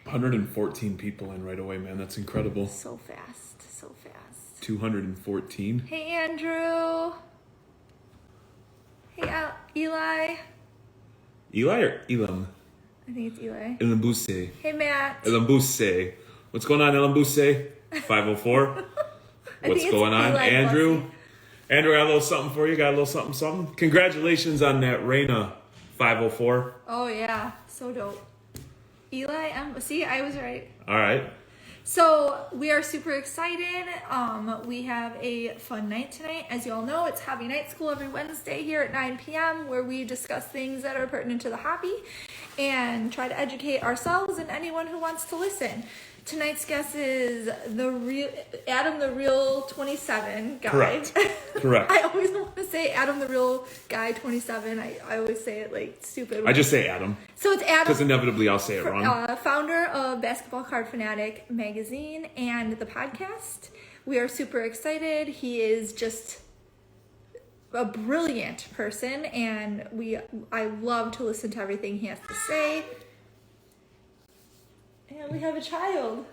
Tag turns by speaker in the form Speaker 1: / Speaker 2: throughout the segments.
Speaker 1: 114 people in right away, man. That's incredible.
Speaker 2: So fast, so fast.
Speaker 1: 214.
Speaker 2: Hey, Andrew. Hey, Eli.
Speaker 1: Eli or Elam?
Speaker 2: I think it's Eli.
Speaker 1: Elambuse.
Speaker 2: Hey, Matt.
Speaker 1: Elambuse. What's going on, Elambuse? 504. What's going on,
Speaker 2: Eli
Speaker 1: Andrew?
Speaker 2: Bussey.
Speaker 1: Andrew, got a little something for you. Got a little something, something. Congratulations on that Reina 504.
Speaker 2: Oh, yeah. So dope. Eli, see, I was right.
Speaker 1: All right.
Speaker 2: So we are super excited. We have a fun night tonight. As you all know, it's Hobby Night School every Wednesday here at 9 p.m. where we discuss things that are pertinent to the hobby and try to educate ourselves and anyone who wants to listen. Tonight's guest is Adam the Real 27 guy.
Speaker 1: Correct.
Speaker 2: I always want to say Adam the Real Guy 27. I always say it like stupid.
Speaker 1: I just say Adam.
Speaker 2: So it's Adam.
Speaker 1: Because inevitably I'll say it wrong.
Speaker 2: Founder of Basketball Card Fanatic magazine and the podcast. We are super excited. He is just a brilliant person, and I love to listen to everything he has to say. And we have a child.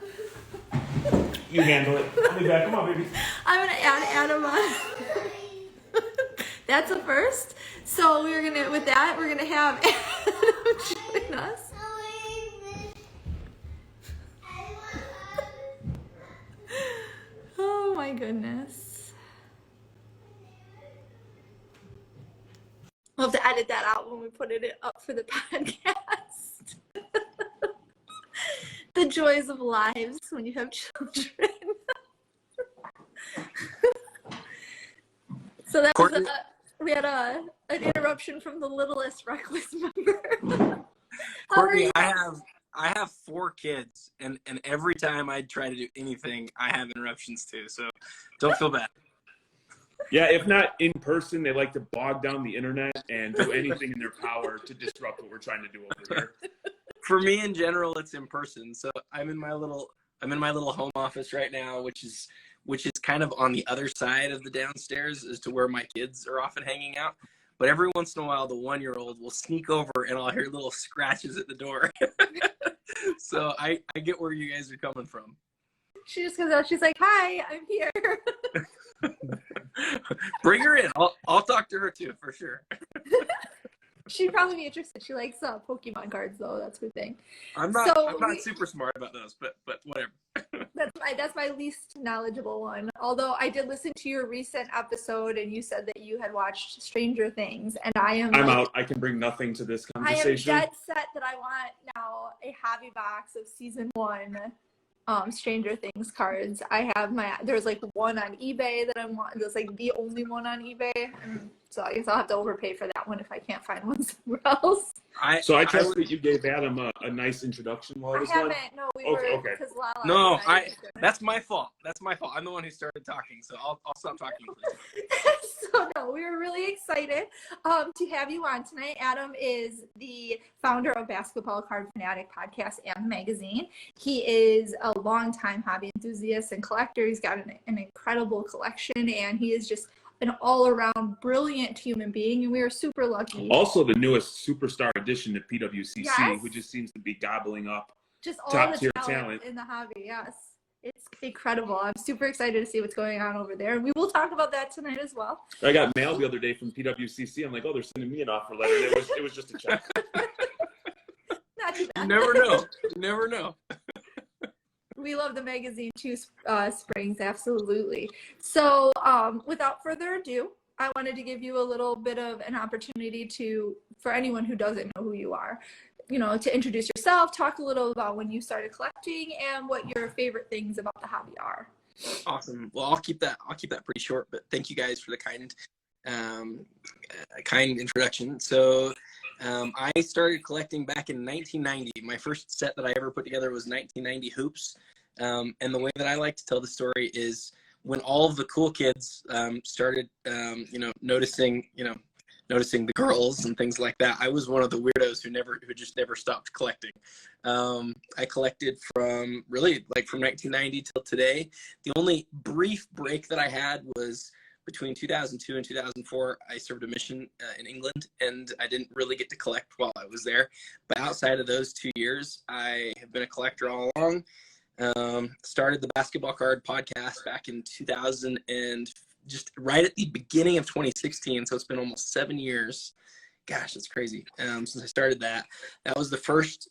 Speaker 1: You handle it. I'll be back. Come on, baby.
Speaker 2: I'm gonna add Adam on. That's a first. So we're gonna have Adam join us. Oh my goodness. We'll have to edit that out when we put it up for the podcast. The joys of lives when you have children. So that was we had an interruption from the littlest reckless member.
Speaker 3: Courtney, I have 4 kids, and every time I try to do anything, I have interruptions too. So don't feel bad.
Speaker 1: Yeah, if not in person, they like to bog down the internet and do anything in their power to disrupt what we're trying to do over here.
Speaker 3: For me, in general, it's in person. So I'm in my little home office right now, which is kind of on the other side of the downstairs as to where my kids are often hanging out. But every once in a while, the 1-year-old will sneak over and I'll hear little scratches at the door. So I get where you guys are coming from.
Speaker 2: She just comes out. She's like, "Hi, I'm here."
Speaker 3: Bring her in. I'll talk to her too, for sure.
Speaker 2: She'd probably be interested. She likes Pokemon cards, though. That's her thing.
Speaker 3: I'm not super smart about those, but whatever.
Speaker 2: That's my least knowledgeable one. Although I did listen to your recent episode, and you said that you had watched Stranger Things, and I'm
Speaker 1: out. I can bring nothing to this conversation.
Speaker 2: I am dead set that I want now a hobby box of season 1. Stranger Things cards. I have there's like one on eBay that I want. There's like the only one on eBay. So I guess I'll have to overpay for that one if I can't find one somewhere else.
Speaker 1: I trust that you gave Adam a nice introduction while I was
Speaker 2: done.
Speaker 1: I
Speaker 2: haven't. No, we were.
Speaker 1: Okay.
Speaker 3: No, that's my fault. That's my fault. I'm the one who started talking, so I'll stop talking, please.
Speaker 2: So no, we were really excited to have you on tonight. Adam is the founder of Basketball Card Fanatic podcast and magazine. He is a longtime hobby enthusiast and collector. He's got an incredible collection, and he is just an all-around brilliant human being, and we are super lucky.
Speaker 1: Also, the newest superstar addition to PWCC,
Speaker 2: yes.
Speaker 1: who just seems to be gobbling up
Speaker 2: just all
Speaker 1: top-tier
Speaker 2: the
Speaker 1: talent
Speaker 2: in the hobby. Yes, it's incredible. I'm super excited to see what's going on over there, and we will talk about that tonight as well.
Speaker 1: I got mail the other day from PWCC. I'm like, oh, they're sending me an offer letter. It was just a check.
Speaker 2: Not too bad.
Speaker 3: You never know. You never know.
Speaker 2: We love the magazine too, Springs, absolutely. So without further ado, I wanted to give you a little bit of an opportunity for anyone who doesn't know who you are, to introduce yourself, talk a little about when you started collecting and what your favorite things about the hobby are.
Speaker 3: Awesome. Well, I'll keep that pretty short, but thank you guys for the kind introduction. So I started collecting back in 1990. My first set that I ever put together was 1990 hoops. And the way that I like to tell the story is when all of the cool kids started, noticing the girls and things like that. I was one of the weirdos who just never stopped collecting. I collected from 1990 till today. The only brief break that I had was between 2002 and 2004, I served a mission in England, and I didn't really get to collect while I was there. But outside of those 2 years, I have been a collector all along. Started the Basketball Card podcast back in 2000 and just right at the beginning of 2016. So it's been almost 7 years. Gosh, that's crazy. Since I started that, that was the first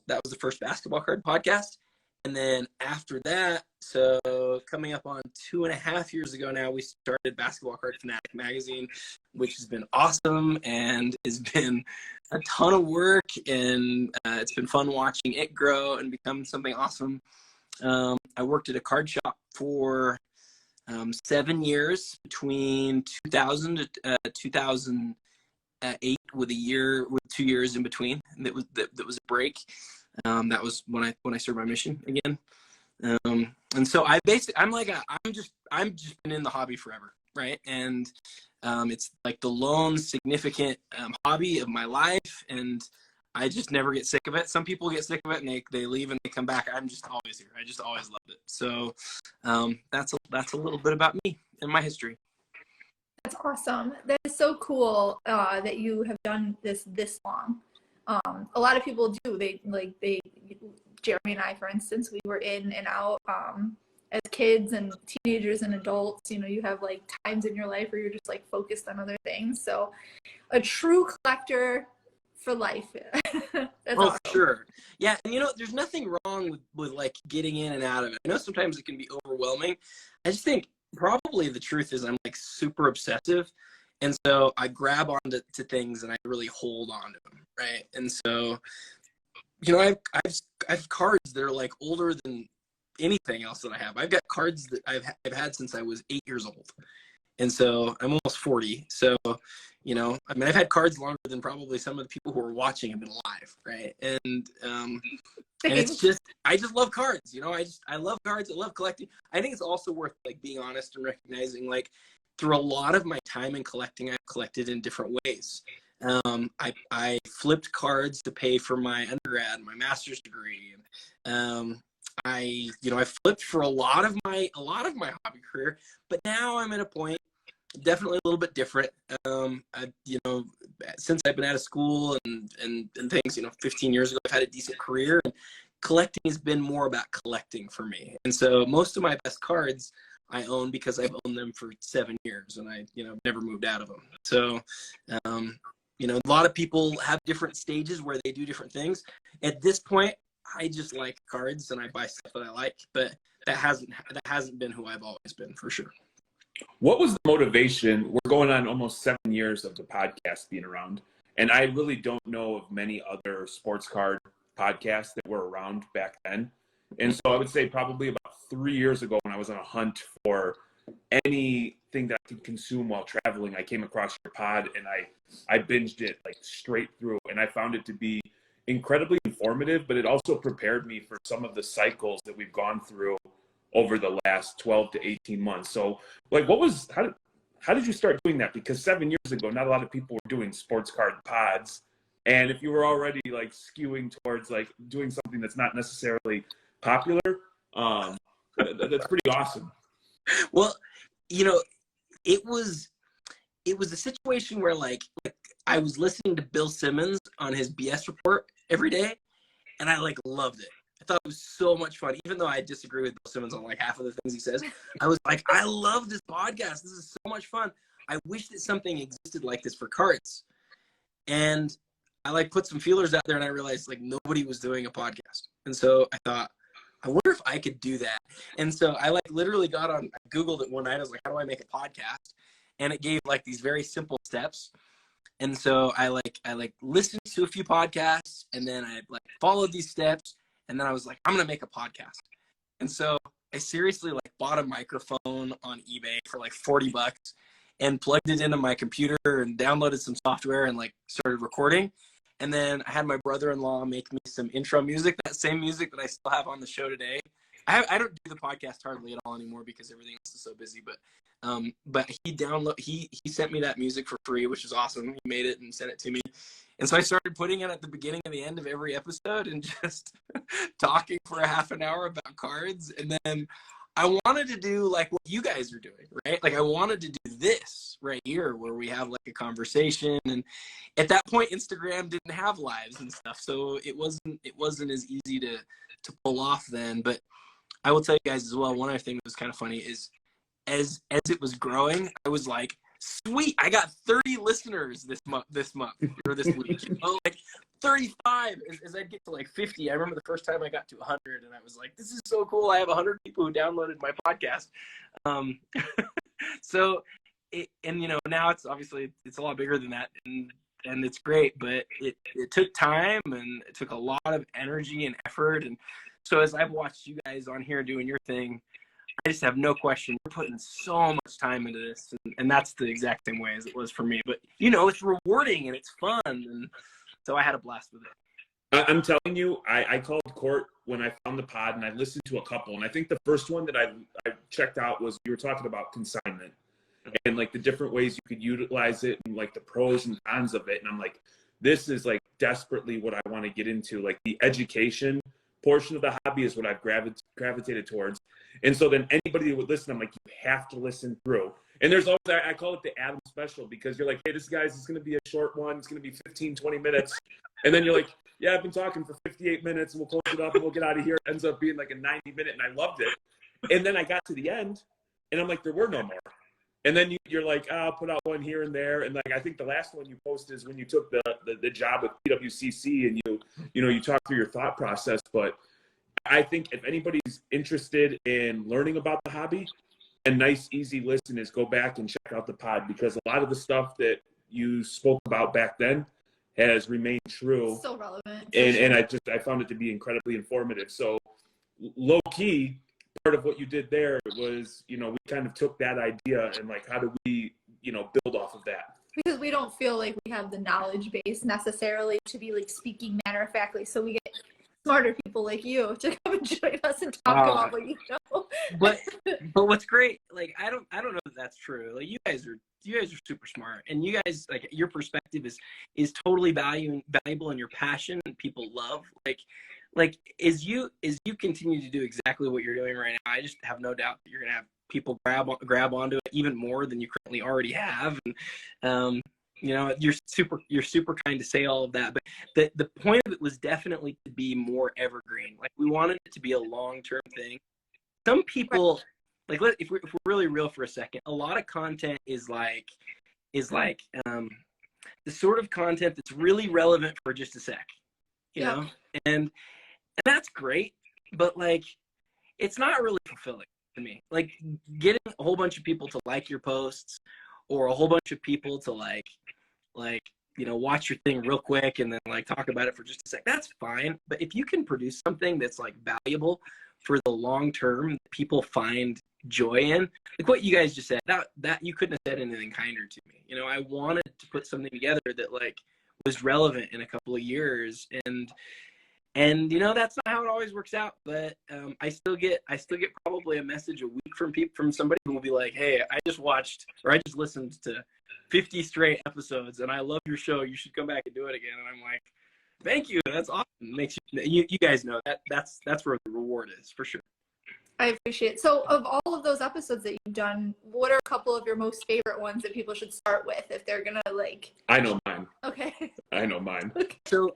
Speaker 3: Basketball Card podcast. And then after that, so coming up on 2.5 years ago now, we started Basketball Card Fanatic magazine, which has been awesome and has been a ton of work. And it's been fun watching it grow and become something awesome. I worked at a card shop for 7 years between 2000 to 2008, with 2 years in between. That was a break. That was when I served my mission again. And so I'm just been in the hobby forever, right? And it's like the lone significant hobby of my life, and I just never get sick of it. Some people get sick of it and they leave and they come back. I'm just always here. I just always loved it. So that's a little bit about me and my history.
Speaker 2: That's awesome. That is so cool that you have done this long. A lot of people do. Jeremy and I, for instance, we were in and out as kids and teenagers and adults. You know, you have like times in your life where you're just like focused on other things. So a true collector for life. That's awesome.
Speaker 3: Sure. Yeah. And there's nothing wrong with like getting in and out of it. I know sometimes it can be overwhelming. I just think probably the truth is I'm like super obsessive. And so I grab onto things and I really hold on to them. Right. And so, I have cards that are like older than anything else that I have. I've got cards that I've had since I was 8 years old. And so I'm almost 40. So, I've had cards longer than probably some of the people who are watching have been alive. Right. And it's just, I just love cards. I love cards. I love collecting. I think it's also worth like being honest and recognizing like through a lot of my time in collecting, I've collected in different ways. I flipped cards to pay for my undergrad, my master's degree. I flipped for a lot of my hobby career, but now I'm at a point definitely a little bit different. Since I've been out of school and things, 15 years ago, I've had a decent career, and collecting has been more about collecting for me. And so most of my best cards I own because I've owned them for 7 years and I, never moved out of them. So, a lot of people have different stages where they do different things. At this point, I just like cards and I buy stuff that I like, but that hasn't been who I've always been, for sure.
Speaker 1: What was the motivation? We're going on almost 7 years of the podcast being around, and I really don't know of many other sports card podcasts that were around back then. And so I would say probably about 3 years ago, when I was on a hunt for anything that I could consume while traveling, I came across your pod and I binged it like straight through, and I found it to be incredibly informative, but it also prepared me for some of the cycles that we've gone through over the last 12 to 18 months. So like, how did you start doing that? Because 7 years ago, not a lot of people were doing sports card pods. And if you were already like skewing towards like doing something that's not necessarily popular, that's pretty awesome.
Speaker 3: Well, it was a situation where like I was listening to Bill Simmons on his BS report every day, and I like loved it. I thought it was so much fun, even though I disagree with Bill Simmons on like half of the things he says. I was like, I love this podcast. This is so much fun. I wish that something existed like this for cards. And I like put some feelers out there, and I realized like nobody was doing a podcast. And so I thought, I wonder if I could do that. And so I like literally I Googled it one night. I was like, how do I make a podcast? And it gave like these very simple steps. And so I listened to a few podcasts, and then I like followed these steps, and then I was like, I'm going to make a podcast. And so I seriously like bought a microphone on eBay for like $40 and plugged it into my computer and downloaded some software and like started recording. And then I had my brother-in-law make me some intro music, that same music that I still have on the show today. I don't do the podcast hardly at all anymore because everything else is so busy. But he sent me that music for free, which is awesome. He made it and sent it to me. And so I started putting it at the beginning and the end of every episode and just talking for a half an hour about cards. And then I wanted to do like what you guys are doing, right? Like I wanted to do this right here where we have like a conversation, and at that point Instagram didn't have lives and stuff. So it wasn't as easy to pull off then. But I will tell you guys as well, one other thing that was kind of funny is as it was growing, I was like, sweet, I got 30 listeners this month or this week. Like 35 as I get to like 50. I remember the first time I got to 100 and I was like, this is so cool. I have 100 people who downloaded my podcast. So now it's obviously it's a lot bigger than that, and it's great, but it took time and it took a lot of energy and effort. And so as I've watched you guys on here doing your thing, I just have no question you're putting so much time into this, and that's the exact same way as it was for me. But it's rewarding and it's fun, and so I had a blast with it.
Speaker 1: I'm telling you, I called Court when I found the pod, and I listened to a couple, and I think the first one that I checked out was you were talking about consignment and like the different ways you could utilize it and like the pros and cons of it. And I'm like, this is like desperately what I want to get into. Like the education portion of the hobby is what I've gravitated towards. And so then anybody that would listen, I'm like, you have to listen through. And there's always, I call it the Adam special, because you're like, hey, this guy's is going to be a short one. It's going to be 15, 20 minutes. And then you're like, yeah, I've been talking for 58 minutes and we'll close it up and we'll get out of here. It ends up being like a 90-minute, and I loved it. And then I got to the end and I'm like, there were no more. And then you're like, I'll put out one here and there. And like, I think the last one you posted is when you took the job with PWCC, and you talk through your thought process. But I think if anybody's interested in learning about the hobby, a nice, easy listen is go back and check out the pod, because a lot of the stuff that you spoke about back then has remained true.
Speaker 2: So relevant.
Speaker 1: And I found it to be incredibly informative. So low key, part of what you did there was, we kind of took that idea and like, how do we, build off of that?
Speaker 2: Because we don't feel like we have the knowledge base necessarily to be like speaking matter of factly. So we get smarter people like you to come and join us and talk about what you know.
Speaker 3: But what's great, like I don't know that that's true. Like you guys are super smart, and you guys, like, your perspective is totally valuable, and your passion people love. Like as you continue to do exactly what you're doing right now, I just have no doubt that you're gonna have people grab onto it even more than you currently already have. And you're super kind to say all of that, but the point of it was definitely to be more evergreen. Like we wanted it to be a long-term thing. Some people, like, if we're really real for a second, a lot of content is like the sort of content that's really relevant for just a sec, you know, and that's great, but like it's not really fulfilling to me. Like getting a whole bunch of people to like your posts, or a whole bunch of people to like watch your thing real quick and then like talk about it for just a sec, that's fine. But if you can produce something that's like valuable for the long term, that people find joy in, like what you guys just said, that you couldn't have said anything kinder to me. I wanted to put something together that like was relevant in a couple of years, and that's not how it always works out. But I still get probably a message a week from somebody who will be like, hey, I just watched, or I just listened to 50 straight episodes and I love your show, you should come back and do it again. And I'm like, thank you, that's awesome. It makes you guys know that's where the reward is, for sure.
Speaker 2: I appreciate it. So of all of those episodes that you've done, what are a couple of your most favorite ones that people should start with if they're gonna like?
Speaker 1: I know mine.
Speaker 2: Okay.
Speaker 1: I know mine.
Speaker 2: Okay.
Speaker 3: So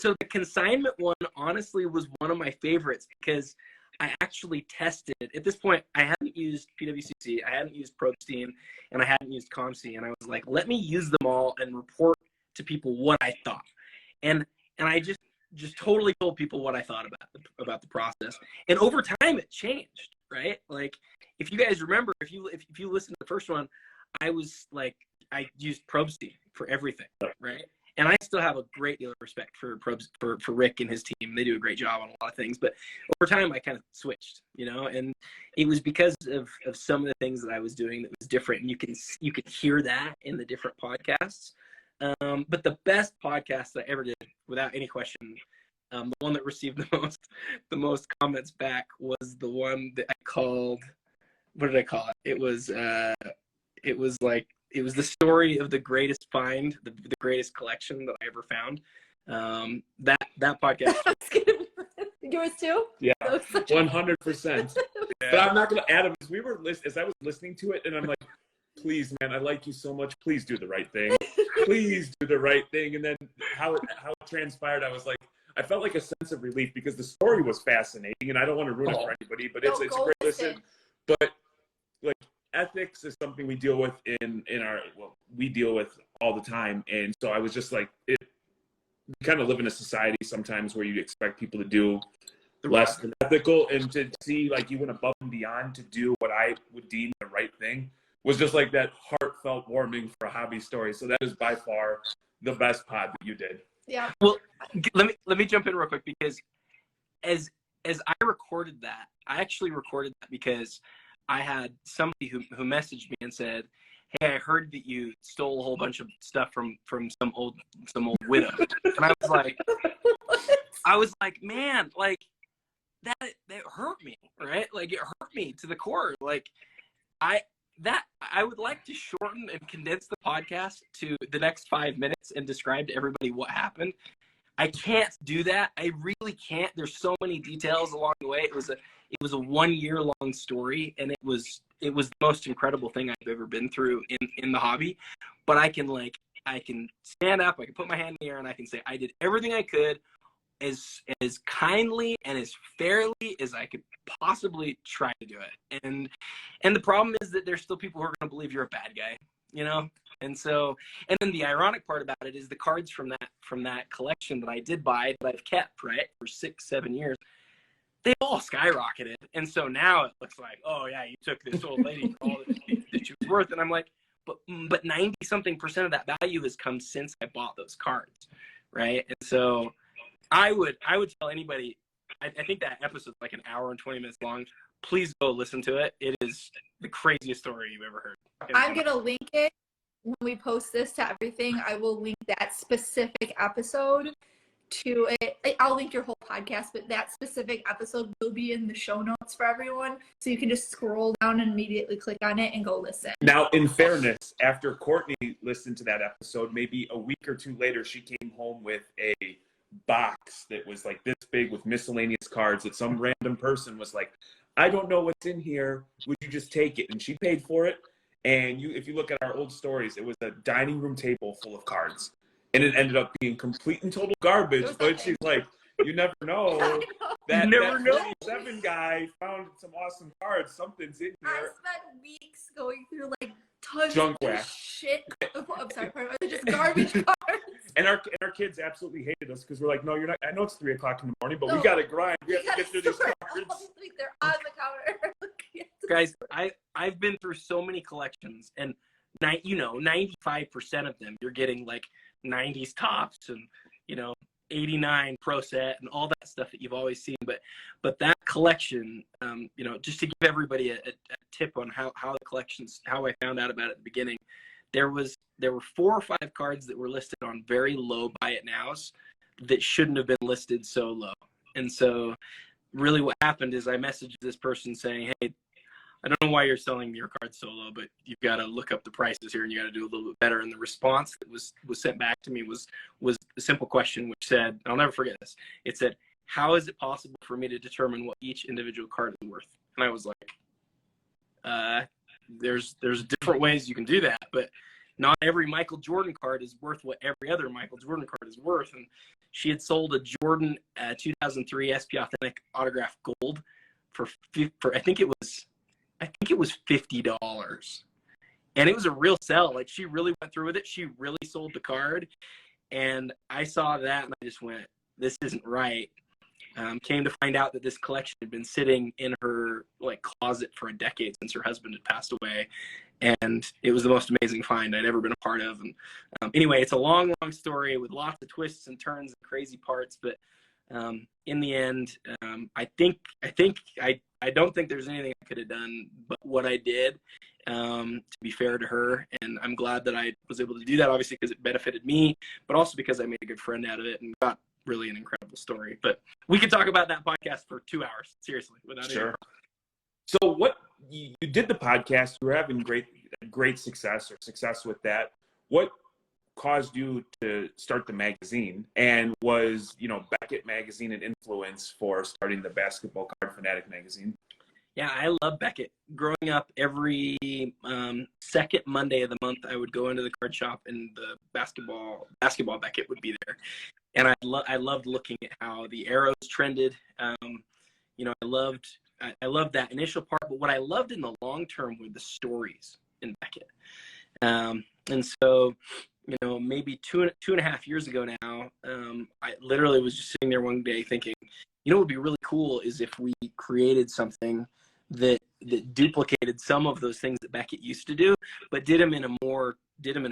Speaker 3: the consignment one honestly was one of my favorites, because I actually tested. At this point, I hadn't used PWCC, I hadn't used Probstein, and I hadn't used ComC, and I was like, let me use them all and report to people what I thought. And I just totally told people what I thought about the process. And over time, it changed, right? Like, if you guys remember, if you listen to the first one, I used Probstein for everything, right? And I still have a great deal of respect for Rick and his team. They do a great job on a lot of things. But over time, I kind of switched, and it was because of some of the things that I was doing that was different. And you can hear that in the different podcasts. But the best podcast that I ever did, without any question, the one that received the most comments back was the one that I called. What did I call it? It was the story of the greatest find, the greatest collection that I ever found. That podcast.
Speaker 2: Yours too?
Speaker 1: Yeah,
Speaker 2: That was such a-
Speaker 1: 100%. But I'm not gonna, Adam, as I was listening to it, and I'm like, please, man, I like you so much. Please do the right thing. Please do the right thing. And then how it transpired, I was like, I felt like a sense of relief because the story was fascinating, and I don't want to ruin it for anybody, but it's a great listen. But like, ethics is something we deal with we deal with all the time, and so I was just like, we kind of live in a society sometimes where you expect people to do less than ethical, and to see like you went above and beyond to do what I would deem the right thing was just like that heartfelt warming for a hobby story. So that is by far the best pod that you did.
Speaker 2: Yeah.
Speaker 3: Well, let me jump in real quick, because as I recorded that, I actually recorded that because I had somebody who messaged me and said, "Hey, I heard that you stole a whole bunch of stuff from some old widow." And I was like, man, like that hurt me, right? Like it hurt me to the core. Like I would like to shorten and condense the podcast to the next 5 minutes and describe to everybody what happened. I can't do that. I really can't. There's so many details along the way. It was a 1 year long story, and it was the most incredible thing I've ever been through in the hobby. But I can stand up, I can put my hand in the air, and I can say I did everything I could as kindly and as fairly as I could possibly try to do it. And the problem is that there's still people who are going to believe you're a bad guy, you know? And so, and then the ironic part about it is the cards from that collection that I did buy, that I've kept, right, for 6-7 years, they all skyrocketed. And so now it looks like, oh yeah, you took this old lady for all that she was worth. And I'm like, but 90-something% of that value has come since I bought those cards, right? And so I would tell anybody, I think that episode's like an hour and 20 minutes long. Please go listen to it. It is the craziest story you've ever heard.
Speaker 2: I'm going to link it when we post this to everything. I will link that specific episode to it. I'll link your whole podcast, but that specific episode will be in the show notes for everyone. So you can just scroll down and immediately click on it and go listen.
Speaker 1: Now, in fairness, after Courtney listened to that episode, maybe a week or two later, she came home with a box that was like this big with miscellaneous cards that some random person was like, I don't know what's in here. Would you just take it? And she paid for it. And if you look at our old stories, it was a dining room table full of cards. And it ended up being complete and total garbage. But she's like, you never know. That 47 guy found some awesome cards. Something's in
Speaker 2: I
Speaker 1: here.
Speaker 2: spent weeks going through like tons
Speaker 1: Junk
Speaker 2: of
Speaker 1: wax.
Speaker 2: shit. Oh, I'm sorry, just garbage cards.
Speaker 1: And our kids absolutely hated us because we're like, no, you're not. I know it's 3 o'clock in the morning, but we got to grind. We have to get through these cards.
Speaker 2: They're on the counter.
Speaker 3: Guys, I've been through so many collections, and 95% of them you're getting like 90s tops and 89 Pro Set and all that stuff that you've always seen. But that collection, just to give everybody a tip on how the collections, how I found out about it at the beginning, there were 4 or 5 cards that were listed on very low buy it nows that shouldn't have been listed so low. And so really what happened is I messaged this person saying, hey, I don't know why you're selling your cards so low, but you've got to look up the prices here and you got to do a little bit better. And the response that was sent back to me was a simple question, which said, I'll never forget this. It said, how is it possible for me to determine what each individual card is worth? And I was like, there's different ways you can do that, but not every Michael Jordan card is worth what every other Michael Jordan card is worth. And she had sold a Jordan 2003 SP Authentic Autograph Gold for I think it was $50. And it was a real sell. Like, she really went through with it. She really sold the card. And I saw that and I just went, this isn't right. Came to find out that this collection had been sitting in her closet for a decade since her husband had passed away. And it was the most amazing find I'd ever been a part of. And anyway, it's a long, long story with lots of twists and turns and crazy parts. But in the end, I don't think there's anything I could have done but what I did, to be fair to her. And I'm glad that I was able to do that, obviously, because it benefited me, but also because I made a good friend out of it and got really an incredible story. But we could talk about that podcast for 2 hours, seriously, without
Speaker 1: Sure. So what you did the podcast, you were having great success with that. What caused you to start the magazine, and was, you know, Beckett Magazine an influence for starting the Basketball Card Fanatic magazine?
Speaker 3: Yeah, I love Beckett. Growing up, every second Monday of the month, I would go into the card shop, and the basketball Beckett would be there. And I loved looking at how the arrows trended. You know, I loved that initial part, but what I loved in the long term were the stories in Beckett. And so, you know, maybe two and a half years ago now, I literally was just sitting there one day thinking, you know, what would be really cool is if we created something that duplicated some of those things that Beckett used to do, but did them in a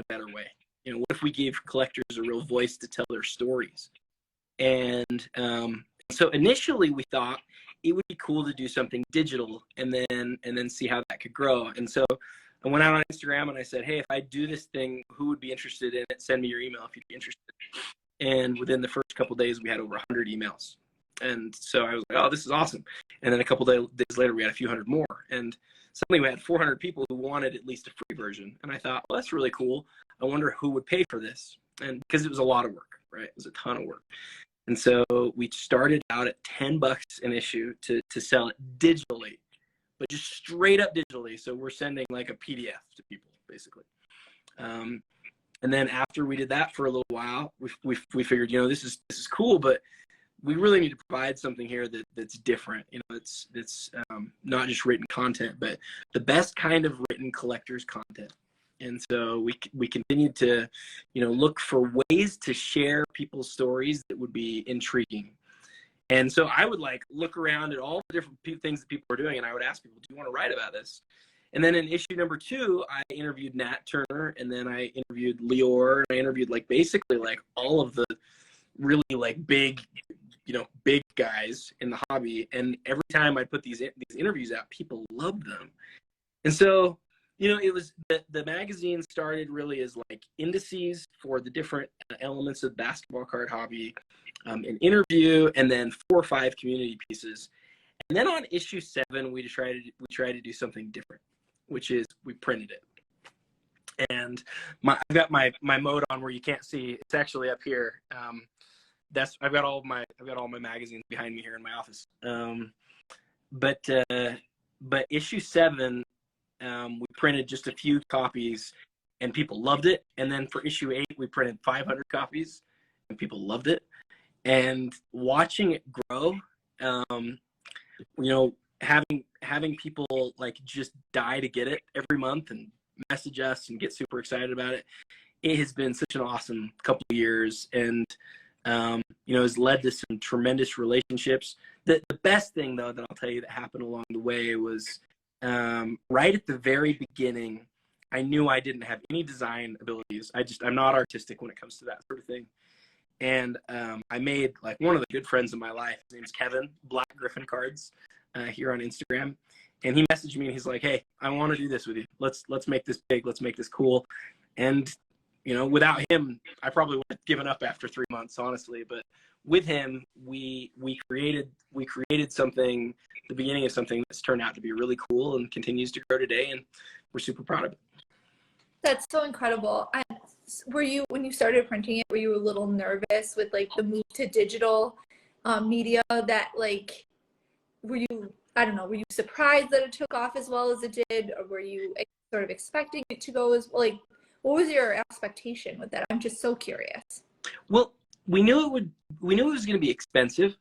Speaker 3: better way. You know, what if we gave collectors a real voice to tell their stories? And so initially we thought it would be cool to do something digital, and then see how that could grow. And so I went out on Instagram and I said, hey, if I do this thing, who would be interested in it? Send me your email if you'd be interested. And within the first couple of days, we had over 100 emails. And so I was like, oh, this is awesome. And then a couple of days later, we had a few hundred more. And suddenly we had 400 people who wanted at least a free version. And I thought, well, that's really cool. I wonder who would pay for this. And because it was a lot of work, right? It was a ton of work. And so we started out at $10 an issue to sell it digitally, but just straight up digitally. So we're sending like a PDF to people, basically. And then after we did that for a little while, we figured, you know, this is cool, but we really need to provide something here that's different. You know, it's not just written content, but the best kind of written collector's content. And so we continued to, you know, look for ways to share people's stories that would be intriguing. And so I would like look around at all the different things that people were doing, and I would ask people, do you want to write about this? And then in issue number 2, I interviewed Nat Turner, and then I interviewed Lior, and I interviewed like basically like all of the really like big guys in the hobby. And every time I put these interviews out, people loved them. And so, you know, it was the magazine started really as like indices for the different elements of basketball card hobby, an interview, and then 4 or 5 community pieces. And then on issue 7, we tried to do something different, which is we printed it. And I've got my mode on where you can't see. It's actually up here. I've got all my magazines behind me here in my office. But issue 7, we printed just a few copies, and people loved it. And then for issue 8, we printed 500 copies, and people loved it. And watching it grow, you know, having people like just die to get it every month and message us and get super excited about it, it has been such an awesome couple of years. And you know, has led to some tremendous relationships. The best thing, though, that I'll tell you that happened along the way was right at the very beginning, I knew I didn't have any design abilities. I'm not artistic when it comes to that sort of thing. And I made like one of the good friends of my life. His name's Kevin, Black Griffin Cards, here on Instagram. And he messaged me and he's like, hey, I want to do this with you. Let's make this big. Let's make this cool. And you know, without him, I probably would have given up after 3 months, honestly. But with him, we created something, the beginning of something that's turned out to be really cool and continues to grow today, and we're super proud of it.
Speaker 2: That's so incredible. Were you, when you started printing it, were you a little nervous with like the move to digital media? That like, were you surprised that it took off as well as it did, or were you sort of expecting it to go as like? What was your expectation with that? I'm just so curious. Well,
Speaker 3: we knew it was going to be expensive.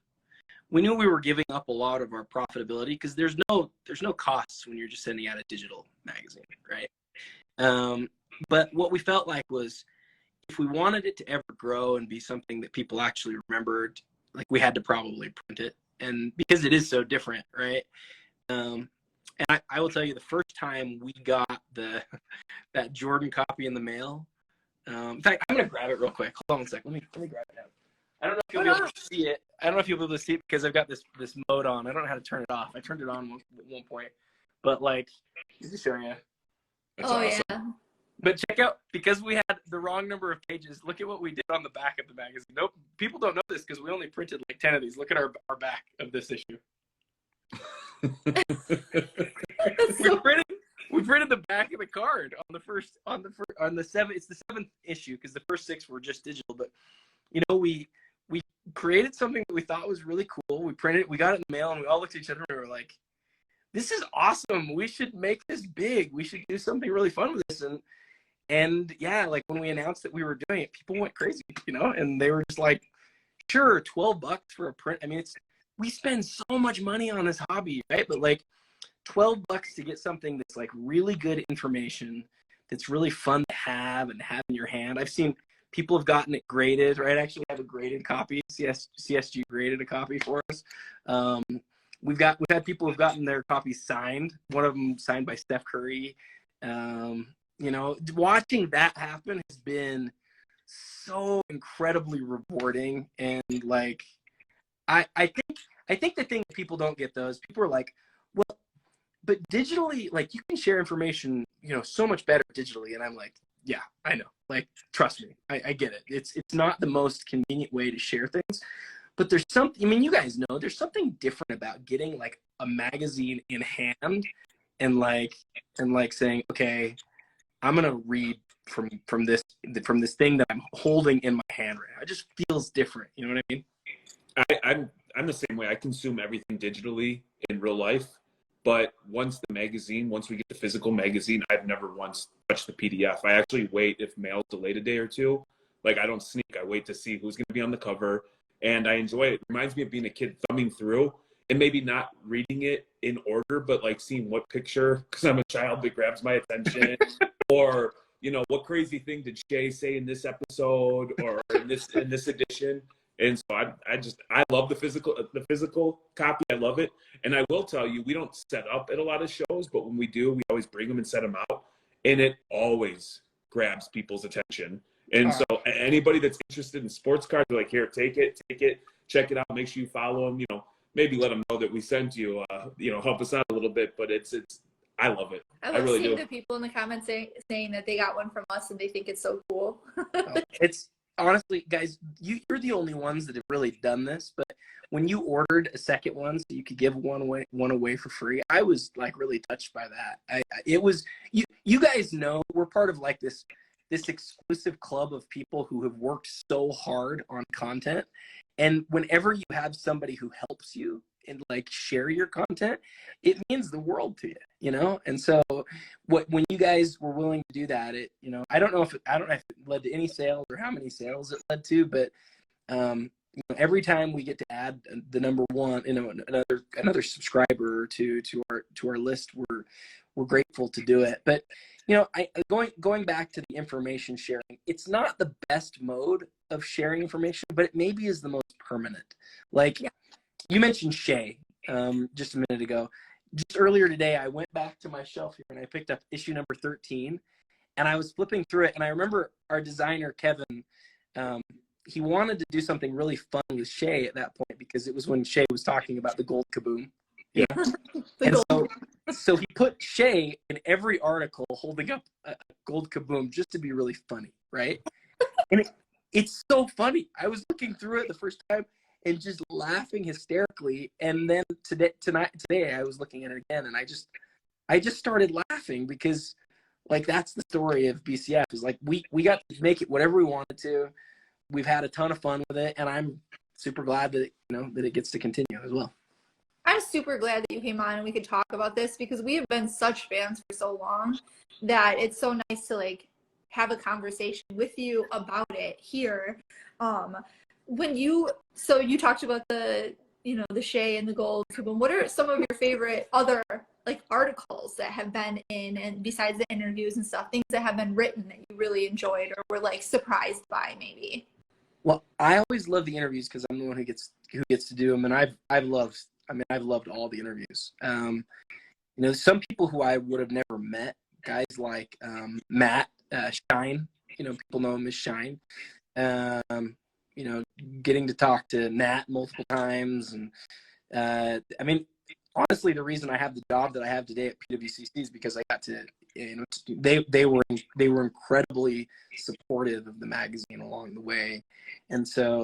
Speaker 3: We knew we were giving up a lot of our profitability because there's no costs when you're just sending out a digital magazine, right? But what we felt like was if we wanted it to ever grow and be something that people actually remembered, like we had to probably print it, and because it is so different, right? And I will tell you, the first time we got that Jordan copy in the mail, in fact, I'm going to grab it real quick. Hold on 1 second. Let me grab it out. I don't know if you'll be able to see it. I don't know if you'll be able to see it because I've got this mode on. I don't know how to turn it off. I turned it on at one point. But, like, just showing you.
Speaker 1: That's awesome.
Speaker 2: Yeah.
Speaker 3: But check out, because we had the wrong number of pages, look at what we did on the back of the magazine. Nope, people don't know this because we only printed like 10 of these. Look at our back of this issue. we printed the back of the card on the seventh. It's the seventh issue because the first six were just digital. But we created something that we thought was really cool. We printed it. We got it in the mail, and we all looked at each other and we were like, "This is awesome. We should make this big. We should do something really fun with this." And yeah, like when we announced that we were doing it, people went crazy, and they were just like, "Sure, $12 for a print." I mean, we spend so much money on this hobby, right? But like $12 to get something that's like really good information, that's really fun to have and have in your hand. I've seen people have gotten it graded, right? I actually have a graded copy. CSG graded a copy for us. We've had people who've gotten their copies signed. One of them signed by Steph Curry. Watching that happen has been so incredibly rewarding. And like, I think the thing people don't get though is people are like, well, but digitally, like you can share information, so much better digitally. And I'm like, yeah, I know. Like, trust me, I get it. It's not the most convenient way to share things, but there's something. I mean, you guys know there's something different about getting like a magazine in hand and like saying, okay, I'm gonna read from this thing that I'm holding in my hand right now. It just feels different. You know what I mean?
Speaker 1: I'm the same way. I consume everything digitally in real life. But once we get the physical magazine, I've never once touched the PDF. I actually wait if mail's delayed a day or two. Like I don't sneak. I wait to see who's going to be on the cover, and I enjoy it. It reminds me of being a kid thumbing through and maybe not reading it in order, but like seeing what picture, because I'm a child, that grabs my attention, or what crazy thing did Shay say in this episode or in this edition. And so I love the physical copy. I love it. And I will tell you, we don't set up at a lot of shows, but when we do, we always bring them and set them out. And it always grabs people's attention. And so anybody that's interested in sports cards, we're like, here, take it, check it out. Make sure you follow them, maybe let them know that we sent you, help us out a little bit. But I love it.
Speaker 2: I love
Speaker 1: really
Speaker 2: seeing
Speaker 1: do.
Speaker 2: the people in the comments saying that they got one from us and they think it's so cool.
Speaker 3: It's honestly, guys, you're the only ones that have really done this. But when you ordered a second one so you could give one away for free, I was like really touched by that. It was you guys know we're part of like this exclusive club of people who have worked so hard on content, and whenever you have somebody who helps you and like share your content, it means the world to you, And so when you guys were willing to do that, I don't know if it led to any sales or how many sales it led to, but every time we get to add the number one, another subscriber to our list, we're grateful to do it. But going back to the information sharing, it's not the best mode of sharing information, but it maybe is the most permanent. Like, yeah. You mentioned Shay just a minute ago. Just earlier today, I went back to my shelf here and I picked up issue number 13, and I was flipping through it, and I remember our designer Kevin, he wanted to do something really fun with Shay at that point because it was when Shay was talking about the gold kaboom. Yeah. And so he put Shay in every article holding up a gold kaboom just to be really funny, right? And it's so funny. I was looking through it the first time and just laughing hysterically. And then today I was looking at it again, and I just started laughing because like that's the story of BCF is like we got to make it whatever we wanted to. We've had a ton of fun with it, and I'm super glad that that it gets to continue as well.
Speaker 2: I'm super glad that you came on and we could talk about this because we have been such fans for so long that it's so nice to like have a conversation with you about it here. So you talked about the Shay and the gold kaboom. What are some of your favorite other like articles that have been in, and besides the interviews and stuff, things that have been written that you really enjoyed or were like surprised by maybe?
Speaker 3: Well, I always love the interviews because I'm the one who gets to do them, and I've loved all the interviews. Some people who I would have never met, guys like Matt Shine. People know him as Shine. Getting to talk to Nat multiple times, and honestly, the reason I have the job that I have today at PWCC is because I got to, they were incredibly supportive of the magazine along the way, and so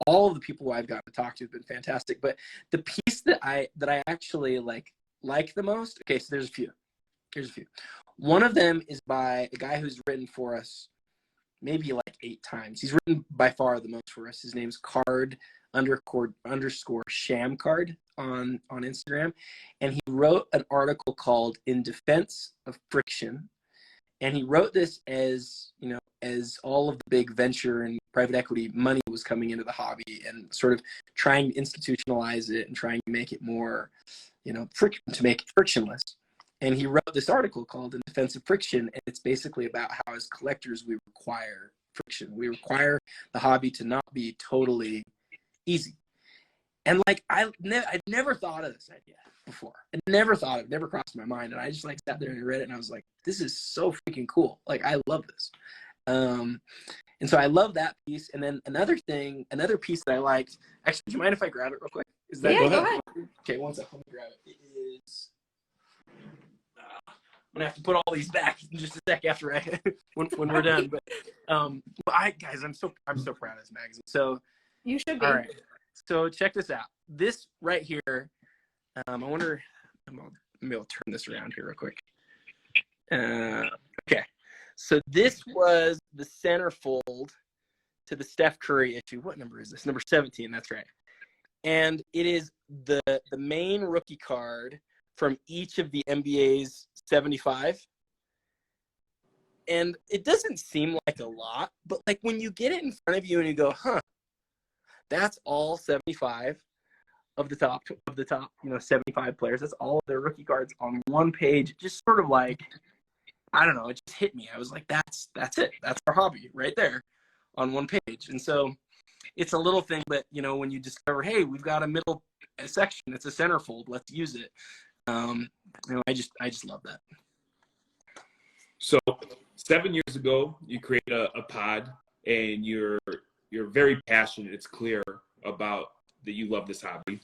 Speaker 3: all of the people who I've gotten to talk to have been fantastic. But the piece that I actually like the most, okay, so there's a few. Here's a few. One of them is by a guy who's written for us maybe like 8 times. He's written by far the most for us. His name's Card_Shamcard on Instagram. And he wrote an article called In Defense of Friction. And he wrote this as, you know, as all of the big venture and private equity money was coming into the hobby and sort of trying to institutionalize it and trying to make it more, you know, to make it frictionless. And he wrote this article called In Defense of Friction, and it's basically about how as collectors we require friction. We require the hobby to not be totally easy. And like I'd never thought of this idea before. I never thought it, never crossed my mind. And I just like sat there and read it and I was like, this is so freaking cool. Like I love this. And so I love that piece. And then another piece that I liked, actually, do you mind if I grab it real quick? Is that
Speaker 2: go ahead.
Speaker 3: Okay, one second, let me grab it. It is I'm gonna have to put all these back in just a sec after when we're done. But guys, I'm so proud of this magazine. So
Speaker 2: You should be.
Speaker 3: all right. So check this out. This right here, I wonder, maybe I'll turn this around here real quick. Okay. So this was the centerfold to the Steph Curry issue. What number is this? Number 17, that's right. And it is the main rookie card from each of the NBA's 75. And it doesn't seem like a lot, but like when you get it in front of you and you go, that's all 75 of the top, you know, 75 players. That's all of their rookie cards on one page. Just sort of like, I don't know, it just hit me. I was like, that's it. That's our hobby right there on one page. And so it's a little thing, but you know, when you discover, hey, we've got a middle section, it's a centerfold, let's use it. You know, I just love that.
Speaker 1: So 7 years ago, you create a pod, and you're very passionate. It's clear about that you love this hobby.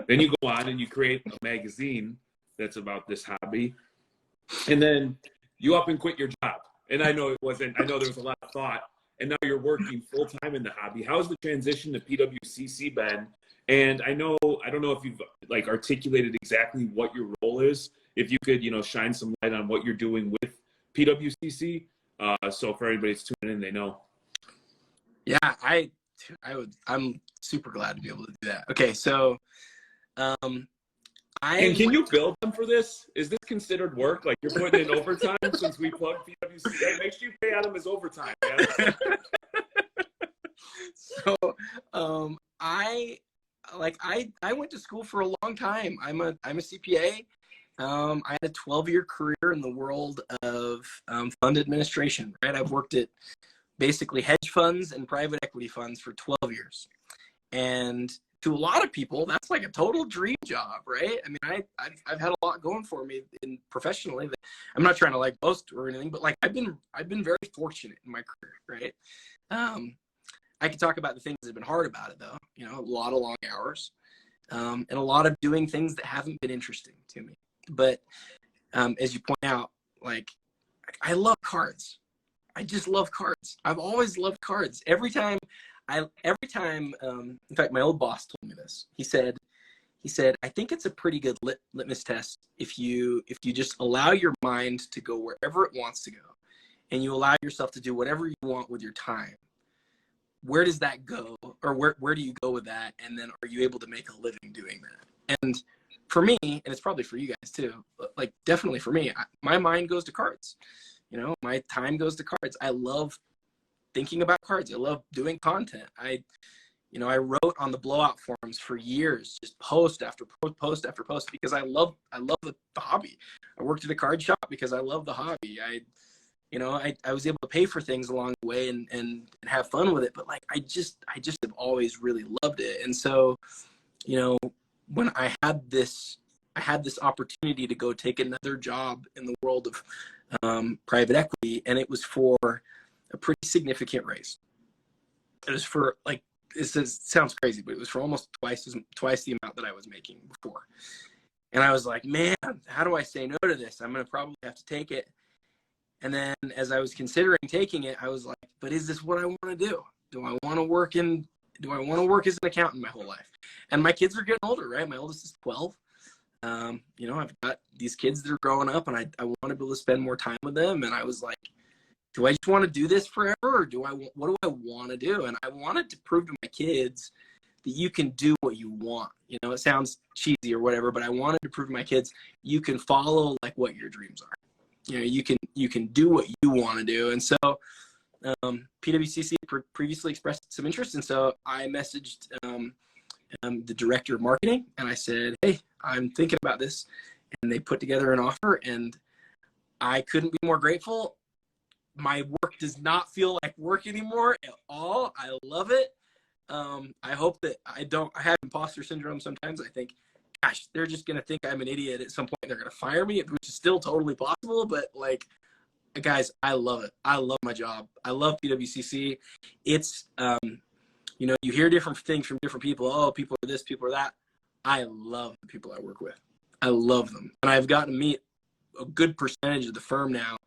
Speaker 1: Then you go on and you create a magazine that's about this hobby, and then you up and quit your job. And I know there was a lot of thought, and now you're working full time in the hobby. How's the transition to PWCC been? And I don't know if you've like articulated exactly what your role is. If you could, you know, shine some light on what you're doing with PWCC, so for everybody that's tuning in, they know.
Speaker 3: Yeah, I'm super glad to be able to do that. Okay, so
Speaker 1: And can you bill them for this? Is this considered work? Like you're putting in overtime since we plugged PWCC? Make sure you pay Adam his overtime, man.
Speaker 3: So I went to school for a long time. I'm a CPA. I had a 12-year career in the world of fund administration, right? I've worked at basically hedge funds and private equity funds for 12 years. And to a lot of people, that's like a total dream job, right? I mean, I've had a lot going for me professionally. That I'm not trying to like boast or anything, but like I've been very fortunate in my career, right? I could talk about the things that have been hard about it, though. You know, a lot of long hours, and a lot of doing things that haven't been interesting to me. But as you point out, like I love cards. I just love cards. I've always loved cards. Every time, in fact, my old boss told me this. He said, I think it's a pretty good litmus test if you just allow your mind to go wherever it wants to go, and you allow yourself to do whatever you want with your time. Where does that go, or where do you go with that? And then are you able to make a living doing that? And for me, and it's probably for you guys too, like definitely for me, my mind goes to cards. You know, my time goes to cards. I love thinking about cards. I love doing content. I wrote on the blowout forums for years, just post after post after post, because I love the hobby. I worked at a card shop because I love the hobby. I was able to pay for things along the way and have fun with it, but like I just have always really loved it. And so, you know, when I had this opportunity to go take another job in the world of private equity, and it was for a pretty significant raise. It was for like, sounds crazy, but it was for almost twice the amount that I was making before. And I was like, man, how do I say no to this? I'm going to probably have to take it. And then as I was considering taking it, I was like, but is this what I want to do? Do I want to work as an accountant my whole life? And my kids are getting older, right? My oldest is 12. I've got these kids that are growing up, and I want to be able to spend more time with them. And I was like, do I just want to do this forever, or what do I want to do? And I wanted to prove to my kids that you can do what you want. It sounds cheesy or whatever, but I wanted to prove to my kids you can follow like what your dreams are. You can do what you want to do. And so PWCC previously expressed some interest, and so I messaged the director of marketing, and I said, hey, I'm thinking about this. And they put together an offer, and I couldn't be more grateful. My work does not feel like work anymore at all. I love it. I hope that I have imposter syndrome sometimes. I think, gosh, they're just going to think I'm an idiot at some point. They're going to fire me, which is still totally possible. But like, guys, I love it. I love my job. I love PWCC. It's, you hear different things from different people. Oh, people are this, people are that. I love the people I work with. I love them. And I've gotten to meet a good percentage of the firm now.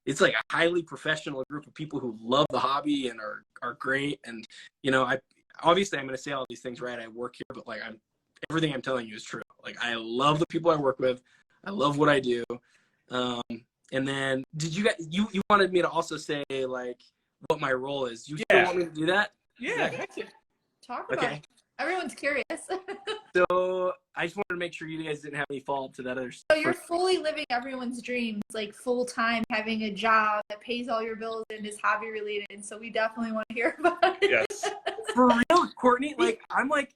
Speaker 3: It's like a highly professional group of people who love the hobby and are great. And, obviously I'm going to say all these things right. I work here, but like everything I'm telling you is true. Like, I love the people I work with. I love what I do. And then did you guys, you wanted me to also say like what my role is. You still want me to do that?
Speaker 1: Yeah.
Speaker 2: Talk about it. Everyone's curious.
Speaker 3: So I just wanted to make sure you guys didn't have any follow-up to that other stuff.
Speaker 2: So you're fully living everyone's dreams, like full-time, having a job that pays all your bills and is hobby related. And so we definitely want to hear about it.
Speaker 1: Yes.
Speaker 3: For real, Courtney, like I'm like,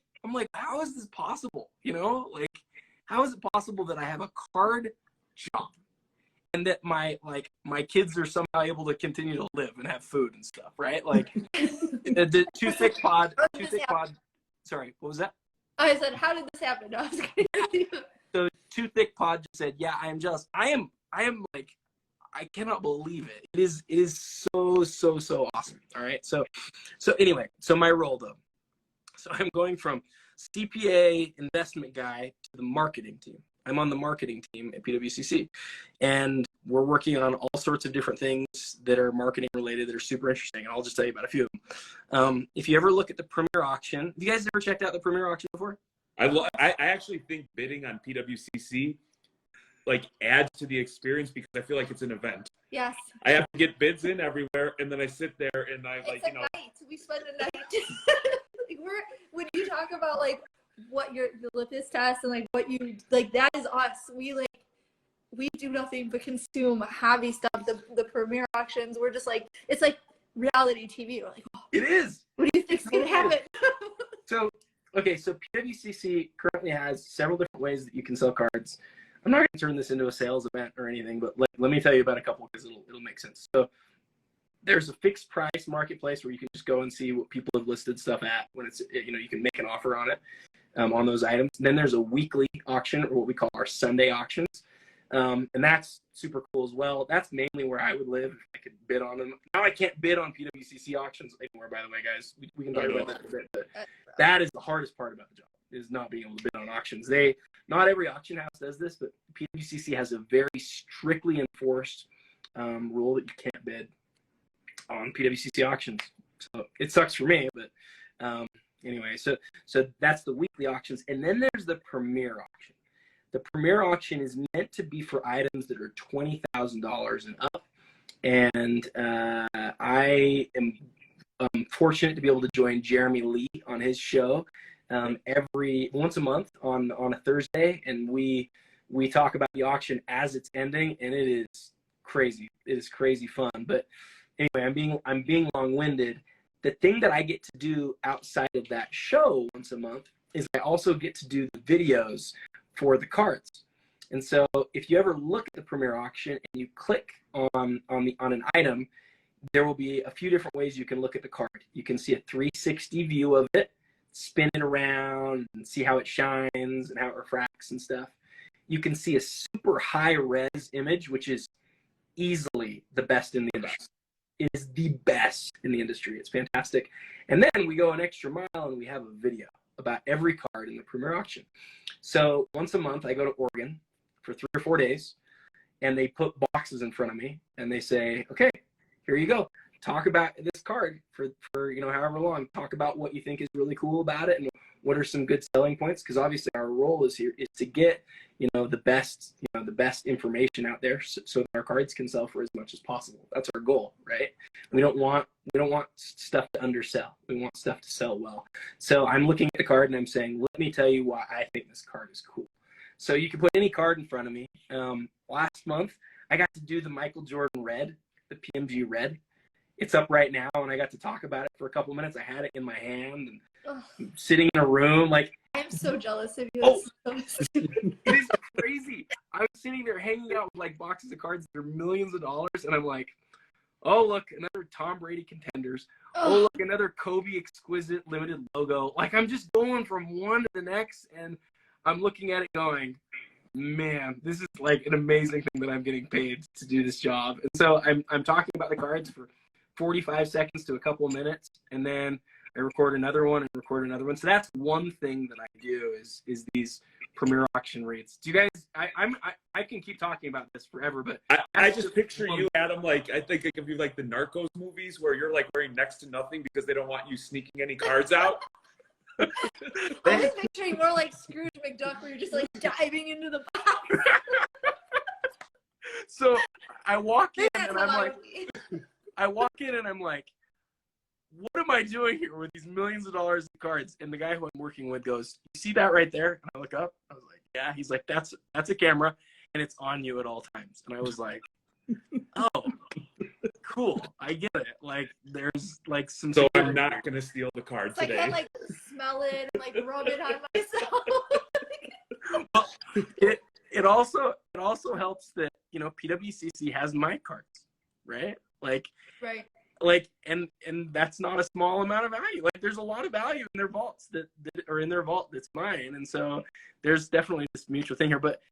Speaker 3: how is this possible? Like, how is it possible that I have a card job and that my kids are somehow able to continue to live and have food and stuff, right? Like the Too Thick Pod. Sorry, what was that?
Speaker 2: I said, how did this happen? No, I was kidding.
Speaker 3: So Too Thick Pod just said, yeah, I am jealous. I am like, I cannot believe it. It is so awesome. All right. So anyway, so my role though. So I'm going from CPA investment guy to the marketing team. I'm on the marketing team at PWCC, and we're working on all sorts of different things that are marketing related that are super interesting. And I'll just tell you about a few of them. If you ever look at the Premier Auction, have you guys ever checked out the Premier Auction before?
Speaker 1: I actually think bidding on PWCC like adds to the experience because I feel like it's an event.
Speaker 2: Yes.
Speaker 1: I have to get bids in everywhere, and then I sit there and I like,
Speaker 2: it's night. We spend the night. When you talk about like what the litmus test and like what you like, that is us. We do nothing but consume hobby stuff. The Premier Auctions, we're just like, it's like reality TV. We're like, oh,
Speaker 3: it is.
Speaker 2: What do you think's gonna happen?
Speaker 3: So PWCC currently has several different ways that you can sell cards. I'm not going to turn this into a sales event or anything, but let me tell you about a couple because it'll make sense. So there's a fixed price marketplace where you can just go and see what people have listed stuff at when it's, you can make an offer on it, on those items. And then there's a weekly auction, or what we call our Sunday auctions. And that's super cool as well. That's mainly where I would live if I could bid on them. Now I can't bid on PWCC auctions anymore, by the way, guys. We can talk about that in a bit, but that is the hardest part about the job, is not being able to bid on auctions. Not every auction house does this, but PWCC has a very strictly enforced rule that you can't bid on PWCC auctions. So it sucks for me, but anyway, so that's the weekly auctions. And then there's the Premier Auction. The Premier Auction is meant to be for items that are $20,000 and up. And I am fortunate to be able to join Jeremy Lee on his show once a month on a Thursday, and we talk about the auction as it's ending, and it is crazy. It is crazy fun. But anyway, I'm being long-winded. The thing that I get to do outside of that show once a month is I also get to do the videos for the cards. And so if you ever look at the Premier Auction and you click on an item, there will be a few different ways you can look at the card. You can see a 360 view of it, spin it around and see how it shines and how it refracts and stuff. You can see a super high res image, which is easily the best in the industry. It is the best in the industry. It's fantastic. And then we go an extra mile and we have a video about every card in the Premier Auction. So once a month I go to Oregon for 3 or 4 days, and they put boxes in front of me and they say, okay, here you go. Talk about this card for however long. Talk about what you think is really cool about it and what are some good selling points, because obviously our role is to get the best information out there, so that our cards can sell for as much as possible. That's our goal, right? We don't want stuff to undersell. We want stuff to sell well. So I'm looking at the card and I'm saying, let me tell you why I think this card is cool. So you can put any card in front of me. Last month I got to do the Michael Jordan red, the PMG red. It's up right now, and I got to talk about it for a couple minutes. I had it in my hand and sitting in a room like.
Speaker 2: I'm so jealous of you.
Speaker 3: Oh.
Speaker 2: So
Speaker 3: It is crazy. I'm sitting there hanging out with like boxes of cards that are millions of dollars, and I'm like, oh look, another Tom Brady contenders. Oh look, another Kobe exquisite limited logo. Like I'm just going from one to the next, and I'm looking at it going, man, this is like an amazing thing that I'm getting paid to do this job. And so I'm talking about the cards for 45 seconds to a couple of minutes, and then I record another one and record another one. So that's one thing that I do is these premier auction rates. Do you guys? I can keep talking about this forever, but
Speaker 1: I just picture you, Adam. Like I think of you like the Narcos movies where you're like wearing next to nothing because they don't want you sneaking any cards out.
Speaker 2: I was picturing more like Scrooge McDuck, where you're just like diving into the box.
Speaker 3: So I walk in
Speaker 2: That's
Speaker 3: and
Speaker 2: how
Speaker 3: I'm
Speaker 2: I
Speaker 3: like,
Speaker 2: would be.
Speaker 3: I walk in and I'm like, what am I doing here with these millions of dollars of cards? And the guy who I'm working with goes, you see that right there? And I look up. I was like, yeah. He's like, that's a camera, and it's on you at all times. And I was like, oh, cool. I get it. Like, there's like some.
Speaker 1: So I'm not gonna steal the card
Speaker 2: So I
Speaker 1: today.
Speaker 2: can like smell it and like rub it on myself.
Speaker 3: Well, it also helps that PWCC has my cards, right?
Speaker 2: Right.
Speaker 3: And that's not a small amount of value. Like there's a lot of value in their vaults that are in their vault that's mine. And so there's definitely this mutual thing here. But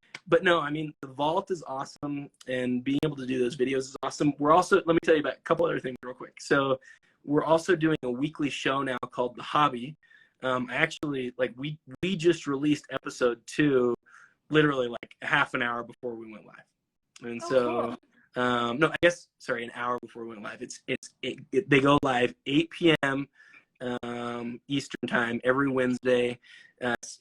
Speaker 3: no, I mean, the vault is awesome, and being able to do those videos is awesome. We're also, let me tell you about a couple other things real quick. So we're also doing a weekly show now called The Hobby. I actually, like, we just released episode 2 literally like half an hour before we went live. And so
Speaker 2: Cool.
Speaker 3: no, I guess, sorry, an hour before we went live. They go live 8 p.m. Eastern time every Wednesday.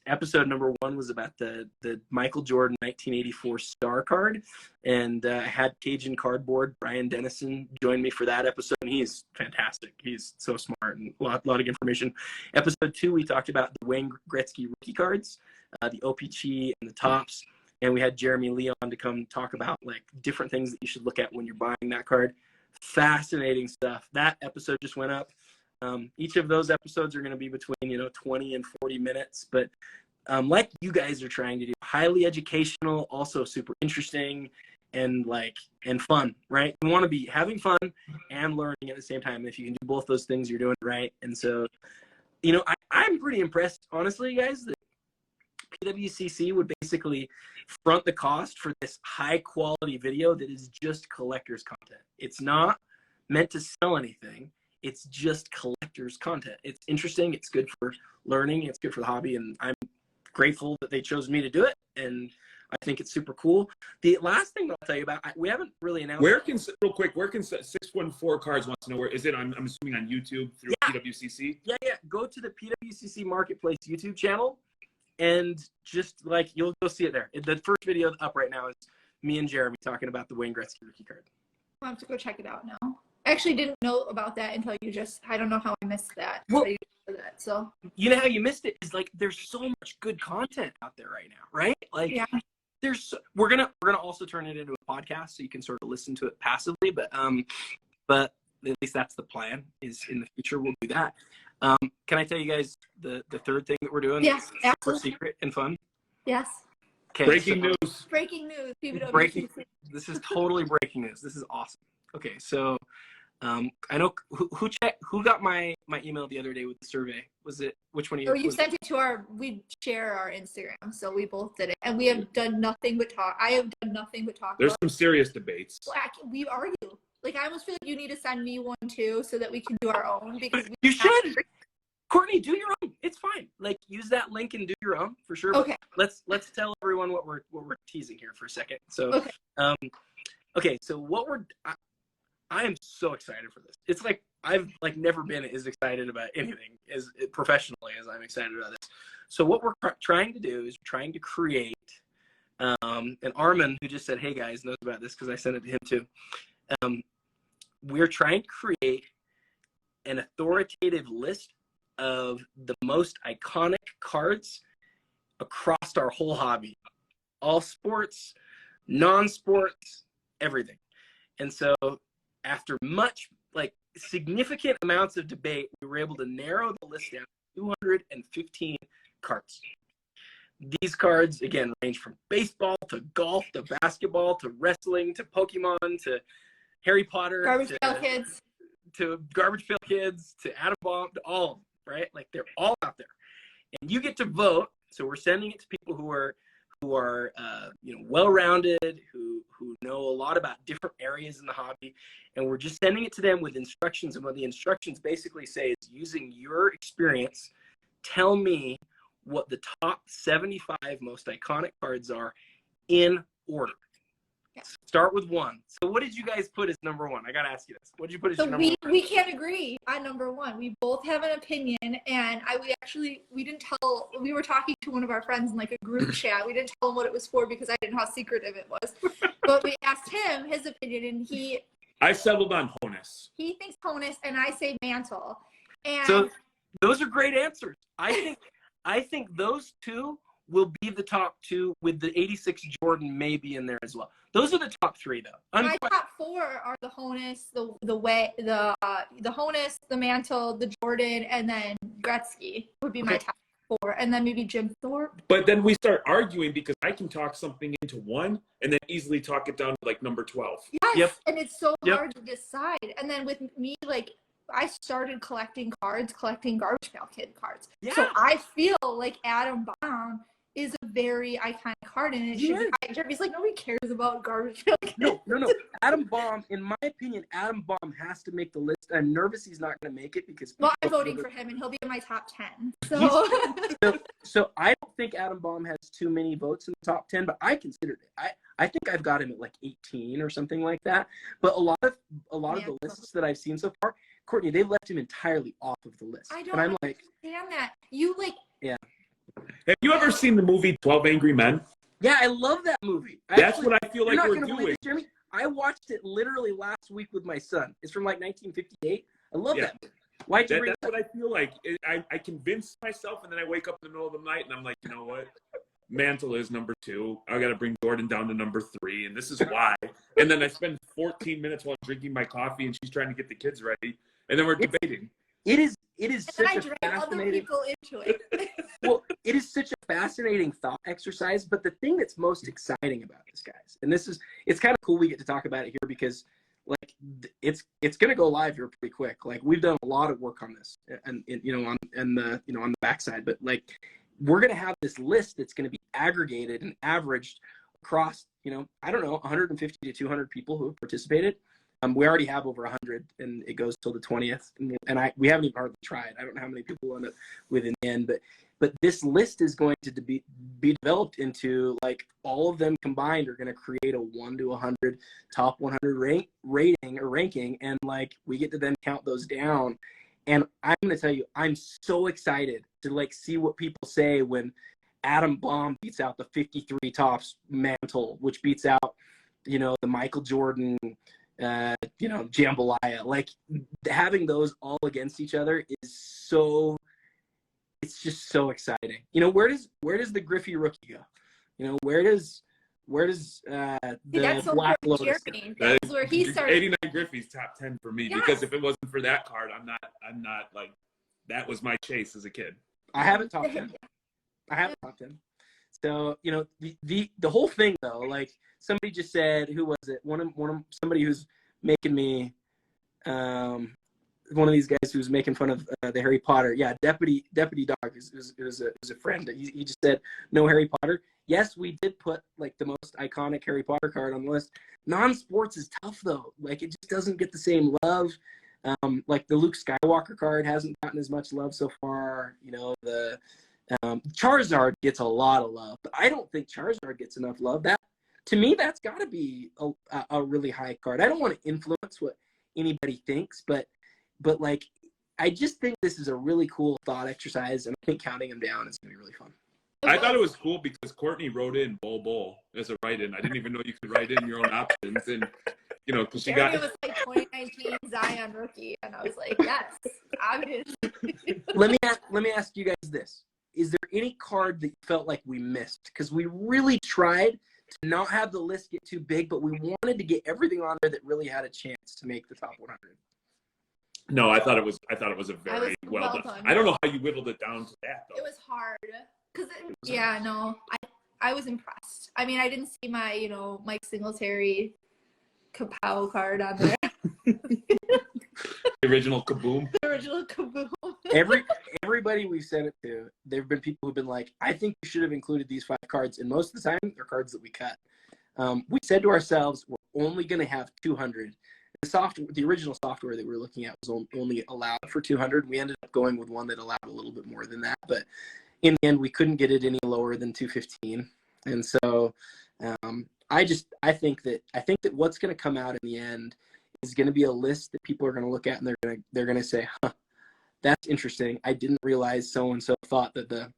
Speaker 3: Episode number 1 was about the Michael Jordan 1984 star card, and I had Cajun Cardboard Brian Dennison join me for that episode, and he's fantastic. He's so smart and a lot of information. Episode 2, we talked about the Wayne Gretzky rookie cards, the OPC and the tops. And we had Jeremy Leon to come talk about like different things that you should look at when you're buying that card. Fascinating stuff. That episode just went up. Each of those episodes are going to be between 20 and 40 minutes. But like you guys are trying to do, highly educational, also super interesting, and fun, right? You want to be having fun and learning at the same time. If you can do both those things, you're doing it right. And so, I'm pretty impressed, honestly, guys, that PWCC would basically front the cost for this high quality video that is just collector's content. It's not meant to sell anything. It's just collector's content. It's interesting. It's good for learning. It's good for the hobby. And I'm grateful that they chose me to do it. And I think it's super cool. The last thing I'll tell you about, we haven't really announced.
Speaker 1: Where can 614 Cards wants to know where is it? I'm assuming on YouTube through PWCC.
Speaker 3: Yeah. Go to the PWCC Marketplace YouTube channel. And just like, you'll go see it there. The first video up right now is me and Jeremy talking about the Wayne Gretzky rookie card.
Speaker 2: I'll have to go check it out now. I actually didn't know about that until I don't know how I missed that.
Speaker 3: Well,
Speaker 2: So
Speaker 3: you know how you missed it is like there's so much good content out there right now, right? Like we're gonna also turn it into a podcast so you can sort of listen to it passively, but at least that's the plan, is in the future we'll do that. Can I tell you guys the third thing that we're doing?
Speaker 2: Yes,
Speaker 3: that's super
Speaker 2: absolutely.
Speaker 3: secret and fun.
Speaker 2: Yes.
Speaker 3: Okay,
Speaker 1: Breaking news.
Speaker 2: Breaking news.
Speaker 3: Breaking. This is totally breaking news. This is awesome. Okay, so I know who got my email the other day with the survey. Was it, which one of you?
Speaker 2: Oh, you sent it to we share our Instagram, so we both did it, and we have done nothing but talk. I have done nothing but talk.
Speaker 1: There's some serious debates.
Speaker 2: We argue. Like, I almost feel like you need to send me one too, so that we can do our own, because
Speaker 3: you should. Courtney, do your own. It's fine. Like, use that link and do your own for sure.
Speaker 2: Okay.
Speaker 3: Let's tell everyone what we're teasing here for a second. So, okay. So I am so excited for this. It's like I've never been as excited about anything as professionally as I'm excited about this. So what we're trying to do is trying to create And Armin, who just said, "Hey guys," knows about this because I sent it to him too. We're trying to create an authoritative list of the most iconic cards across our whole hobby, all sports, non-sports, everything. And so after much, like, significant amounts of debate, we were able to narrow the list down to 215 cards. These cards, again, range from baseball to golf to basketball to wrestling to Pokemon to Harry Potter
Speaker 2: Garbage Pail Kids.
Speaker 3: to Garbage Pail Kids to Atom Bomb to all of them, right? Like, they're all out there. And you get to vote. So we're sending it to people who are well-rounded, who know a lot about different areas in the hobby, and we're just sending it to them with instructions. And what the instructions basically say is, using your experience, tell me what the top 75 most iconic cards are in order.
Speaker 2: Yeah.
Speaker 3: Start with one. So what did you guys put as number one? I gotta ask you this. What did you put as
Speaker 2: So
Speaker 3: your number one?
Speaker 2: we can't agree on number one. We both have an opinion, and we were talking to one of our friends in like a group chat. We didn't tell him what it was for because I didn't know how secretive it was. But we asked him his opinion, and
Speaker 1: I settled on Honus.
Speaker 2: he thinks Honus, and I say Mantle. And
Speaker 3: So those are great answers. I think those two will be the top two, with the 86 Jordan maybe in there as well. Those are the top three, though.
Speaker 2: my top four are the Honus, the Honus, the Mantle, the Jordan, and then Gretzky would be my top four, and then maybe Jim Thorpe.
Speaker 1: But then we start arguing because I can talk something into one and then easily talk it down to like number 12.
Speaker 2: Yes,
Speaker 3: Yep.
Speaker 2: and it's so hard to decide. And then with me, like, I started collecting Garbage Pail Kid cards.
Speaker 3: Yeah.
Speaker 2: So I feel like Atom Bomb is a very iconic card, and it should be. Jeremy's like, nobody cares about Garbage Pail Kid.
Speaker 3: No. Atom Bomb, in my opinion, Atom Bomb has to make the list. I'm nervous he's not going to make it because.
Speaker 2: Well, I'm voting for him, and he'll be in my top 10. So.
Speaker 3: So I don't think Atom Bomb has too many votes in the top 10, but I considered it. I think I've got him at like 18 or something like that. But a lot of the lists that I've seen so far, Courtney, they've left him entirely off of the list.
Speaker 2: I don't
Speaker 3: and I'm like,
Speaker 2: understand that. You like.
Speaker 3: Yeah.
Speaker 1: Have you ever seen the movie 12 Angry Men?
Speaker 3: Yeah, I love that movie.
Speaker 1: That's what I feel like we're
Speaker 3: doing.
Speaker 1: doing.
Speaker 3: It, Jeremy. I watched it literally last week with my son. It's from like 1958. I love that movie. Why'd you bring
Speaker 1: That's what I feel like. I convince myself, and then I wake up in the middle of the night, and I'm like, you know what? Mantle is number 2. I got to bring Jordan down to number 3, and this is why. And then I spend 14 minutes while drinking my coffee, and she's trying to get the kids ready, and then we're debating.
Speaker 3: It is
Speaker 2: And
Speaker 3: such
Speaker 2: then I
Speaker 3: a
Speaker 2: drag other
Speaker 3: fascinating.
Speaker 2: people into it.
Speaker 3: Well, it is such a fascinating thought exercise. But the thing that's most exciting about this, guys, and it's kind of cool we get to talk about it here because, like, it's going to go live here pretty quick. Like, we've done a lot of work on this, and on the backside. But like, we're going to have this list that's going to be aggregated and averaged across, I don't know, 150 to 200 people who have participated. We already have over 100, and it goes till the 20th. And we haven't even hardly tried. I don't know how many people we'll end up with in the end, but this list is going to be developed into, like, all of them combined are going to create a 1 to 100 top 100 rating or ranking, and like we get to then count those down. And I'm going to tell you, I'm so excited to like see what people say when Atom Bomb beats out the 53 tops Mantle, which beats out, the Michael Jordan, Jambalaya. Like, having those all against each other is it's just so exciting. Where does the Griffey rookie go? Where does the Black Lotus go?
Speaker 2: Jeremy. That's where he started.
Speaker 1: 89 Griffey's top 10 for me, because if it wasn't for that card, I'm not like, that was my chase as a kid.
Speaker 3: I haven't top 10. So, the whole thing though, like, somebody just said, who was it? Somebody who's making me, one of these guys who's making fun of the Harry Potter. Yeah, Deputy Dog is a friend. He just said, no Harry Potter. Yes, we did put like the most iconic Harry Potter card on the list. Non-sports is tough though. Like, it just doesn't get the same love. Like the Luke Skywalker card hasn't gotten as much love so far. The Charizard gets a lot of love, but I don't think Charizard gets enough love. That, to me, that's got to be a really high card. I don't want to influence what anybody thinks, but like, I just think this is a really cool thought exercise, and I think counting them down is going to be really fun.
Speaker 1: I thought it was cool because Courtney wrote in Bull as a write-in. I didn't even know you could write in your own options, and because she
Speaker 2: Jeremy
Speaker 1: got.
Speaker 2: was like 2019 Zion rookie, and I was like, yes, obviously.
Speaker 3: Let me ask you guys this: is there any card that you felt like we missed? Because we really tried to not have the list get too big, but we wanted to get everything on there that really had a chance to make the top 100.
Speaker 1: No, I thought it was a very well done. I don't know how you whittled it down to that, though.
Speaker 2: It was hard because I was impressed. I mean, I didn't see my Mike Singletary Kapow card on there.
Speaker 1: The original Kaboom.
Speaker 2: The original Kaboom.
Speaker 3: Everybody we've sent it to, there have been people who've been like, I think you should have included these 5 cards, and most of the time they're cards that we cut. We said to ourselves, we're only going to have 200. The original software that we were looking at was only allowed for 200. We ended up going with one that allowed a little bit more than that, but in the end, we couldn't get it any lower than 215. And so, I think that what's going to come out in the end is going to be a list that people are going to look at, and they're going to say, huh, that's interesting. I didn't realize so and so thought that the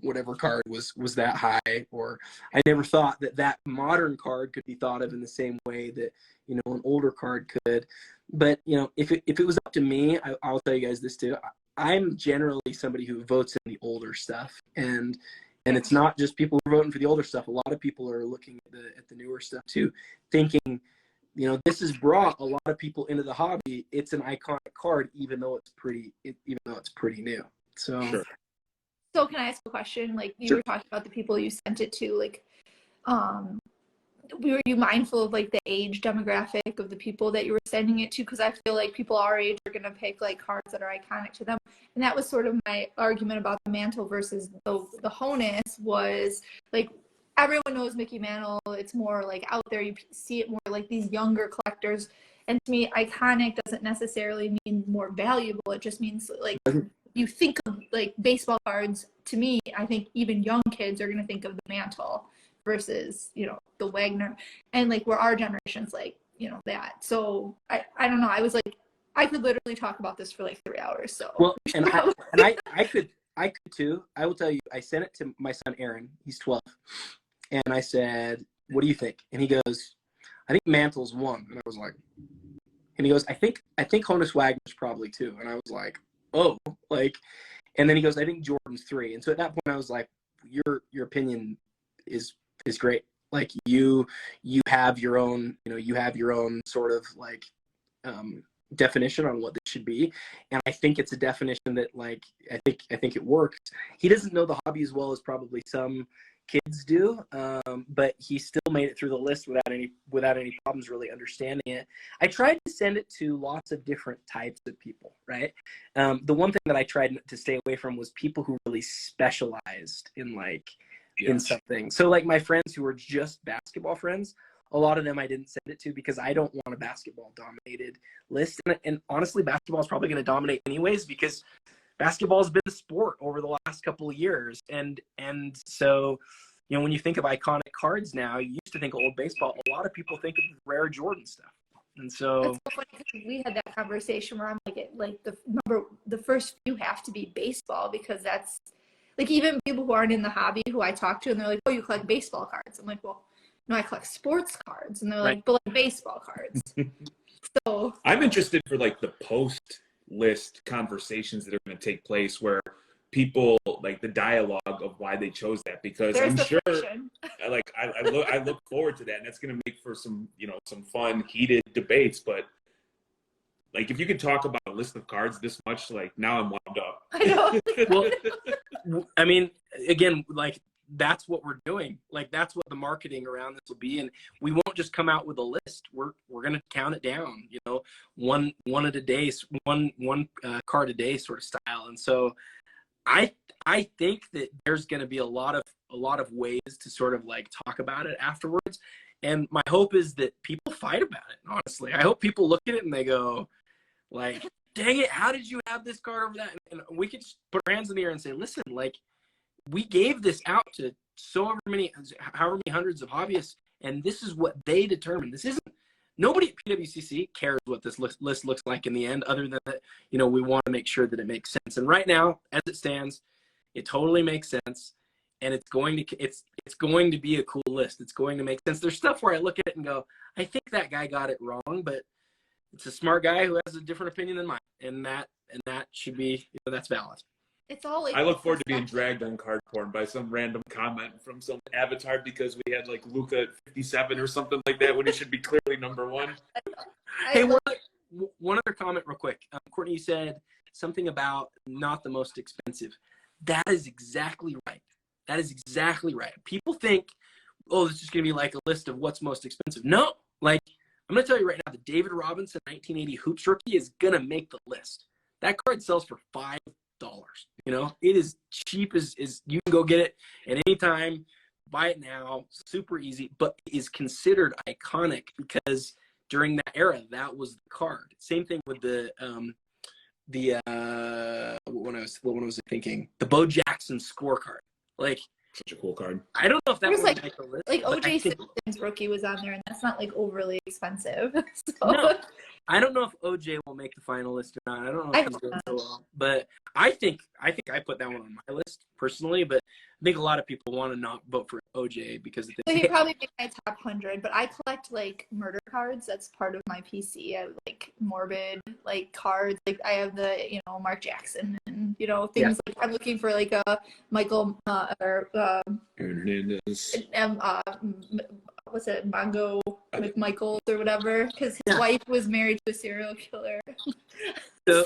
Speaker 3: whatever card was that high, or I never thought that modern card could be thought of in the same way that an older card could. But if it was up to me, I'll tell you guys this too. I'm generally somebody who votes in the older stuff, and it's not just people who are voting for the older stuff. A lot of people are looking at the newer stuff too, thinking, this has brought a lot of people into the hobby. It's an iconic card, even though it's pretty new. So.
Speaker 1: Sure.
Speaker 2: So can I ask a question? Like you were talking about the people you sent it to, like, were you mindful of like the age demographic of the people that you were sending it to? Because I feel like people our age are going to pick like cards that are iconic to them. And that was sort of my argument about the Mantle versus the Honus was like, everyone knows Mickey Mantle. It's more like out there. You see it more like these younger collectors. And to me, iconic doesn't necessarily mean more valuable. It just means like you think of like baseball cards. To me, I think even young kids are going to think of the Mantle versus, the Wagner, and like where our generation's like, that. So I don't know. I was like, I could literally talk about this for like 3 hours. So
Speaker 3: well, and I could too. I will tell you, I sent it to my son Aaron. He's 12, and I said, "What do you think?" And he goes, "I think Mantle's 1." And I was like, and he goes, "I think Honus Wagner's probably 2." And I was like, "Oh, like," and then he goes, "I think Jordan's 3." And so at that point, I was like, "Your opinion is great. Like you have your own, you have your own sort of like definition on what this should be, and I think it's a definition that like I think it works." He doesn't know the hobby as well as probably some kids do, but he still made it through the list without any problems really understanding it. I tried to send it to lots of different types of people, right? The one thing that I tried to stay away from was people who really specialized in like in something. So like my friends who were just basketball friends, a lot of them I didn't send it to because I don't want a basketball dominated list. And honestly, basketball is probably going to dominate anyways because basketball has been the sport over the last couple of years. And so, when you think of iconic cards now, you used to think of old baseball. A lot of people think of rare Jordan stuff. And so
Speaker 2: that's so funny because we had that conversation where I'm like the first few have to be baseball because that's like even people who aren't in the hobby who I talk to and they're like, "Oh, you collect baseball cards?" I'm like, "Well, no, I collect sports cards." And they're like, "But like baseball cards." So
Speaker 1: I'm interested for like the post list conversations that are going to take place where people like the dialogue of why they chose that, because I'm sure like I look forward to that, and that's going to make for some some fun heated debates. But like if you could talk about a list of cards this much, like now I'm wound up.
Speaker 2: I know.
Speaker 3: Well, I mean, again, like that's what we're doing. Like that's what the marketing around this will be, and we won't just come out with a list. We're gonna count it down. One at a day, one card a day sort of style. And so, I think that there's gonna be a lot of ways to sort of like talk about it afterwards. And my hope is that people fight about it. Honestly, I hope people look at it and they go, like, "Dang it, how did you have this card over that?" And we could just put our hands in the air and say, "Listen, like." We gave this out to however many hundreds of hobbyists, and this is what they determined. This isn't nobody at PWCC cares what this list looks like in the end, other than that, we want to make sure that it makes sense. And right now, as it stands, it totally makes sense. and it's going to be a cool list. It's going to make sense. There's stuff where I look at it and go, I think that guy got it wrong, but it's a smart guy who has a different opinion than mine, and that should be, that's valid.
Speaker 2: It's all like,
Speaker 1: I look forward to being dragged on card porn by some random comment from some avatar because we had like Luka at 57 or something like that when he should be clearly number one.
Speaker 3: Hey, one other comment real quick. Courtney, you said something about not the most expensive. That is exactly right. That is exactly right. People think, oh, this is going to be like a list of what's most expensive. No, like I'm going to tell you right now, the David Robinson 1980 Hoops rookie is going to make the list. That card sells for $5. You know, it is cheap as you can go get it at any time. Buy it now, super easy, but it is considered iconic because during that era, that was the card. Same thing with the what was I thinking? The Bo Jackson scorecard. Like,
Speaker 1: such a cool card.
Speaker 3: I don't know if that
Speaker 2: was
Speaker 3: would
Speaker 2: like
Speaker 3: make the list.
Speaker 2: like OJ Simpson's rookie was on there, and that's not like overly expensive. So.
Speaker 3: No, I don't know if OJ will make the final list or not. I don't know if he's doing so well, but I think I put that one on my list personally. But I think a lot of people want to not vote for OJ because of
Speaker 2: So
Speaker 3: this.
Speaker 2: he probably made my top 100, but I collect like murder cards. That's part of my PC. I have like morbid like cards. Like I have the Mark Jackson and things like I'm looking for like a Michael
Speaker 1: Hernandez.
Speaker 2: What's it, Mongo McMichaels or whatever, because his wife was married to a serial killer. so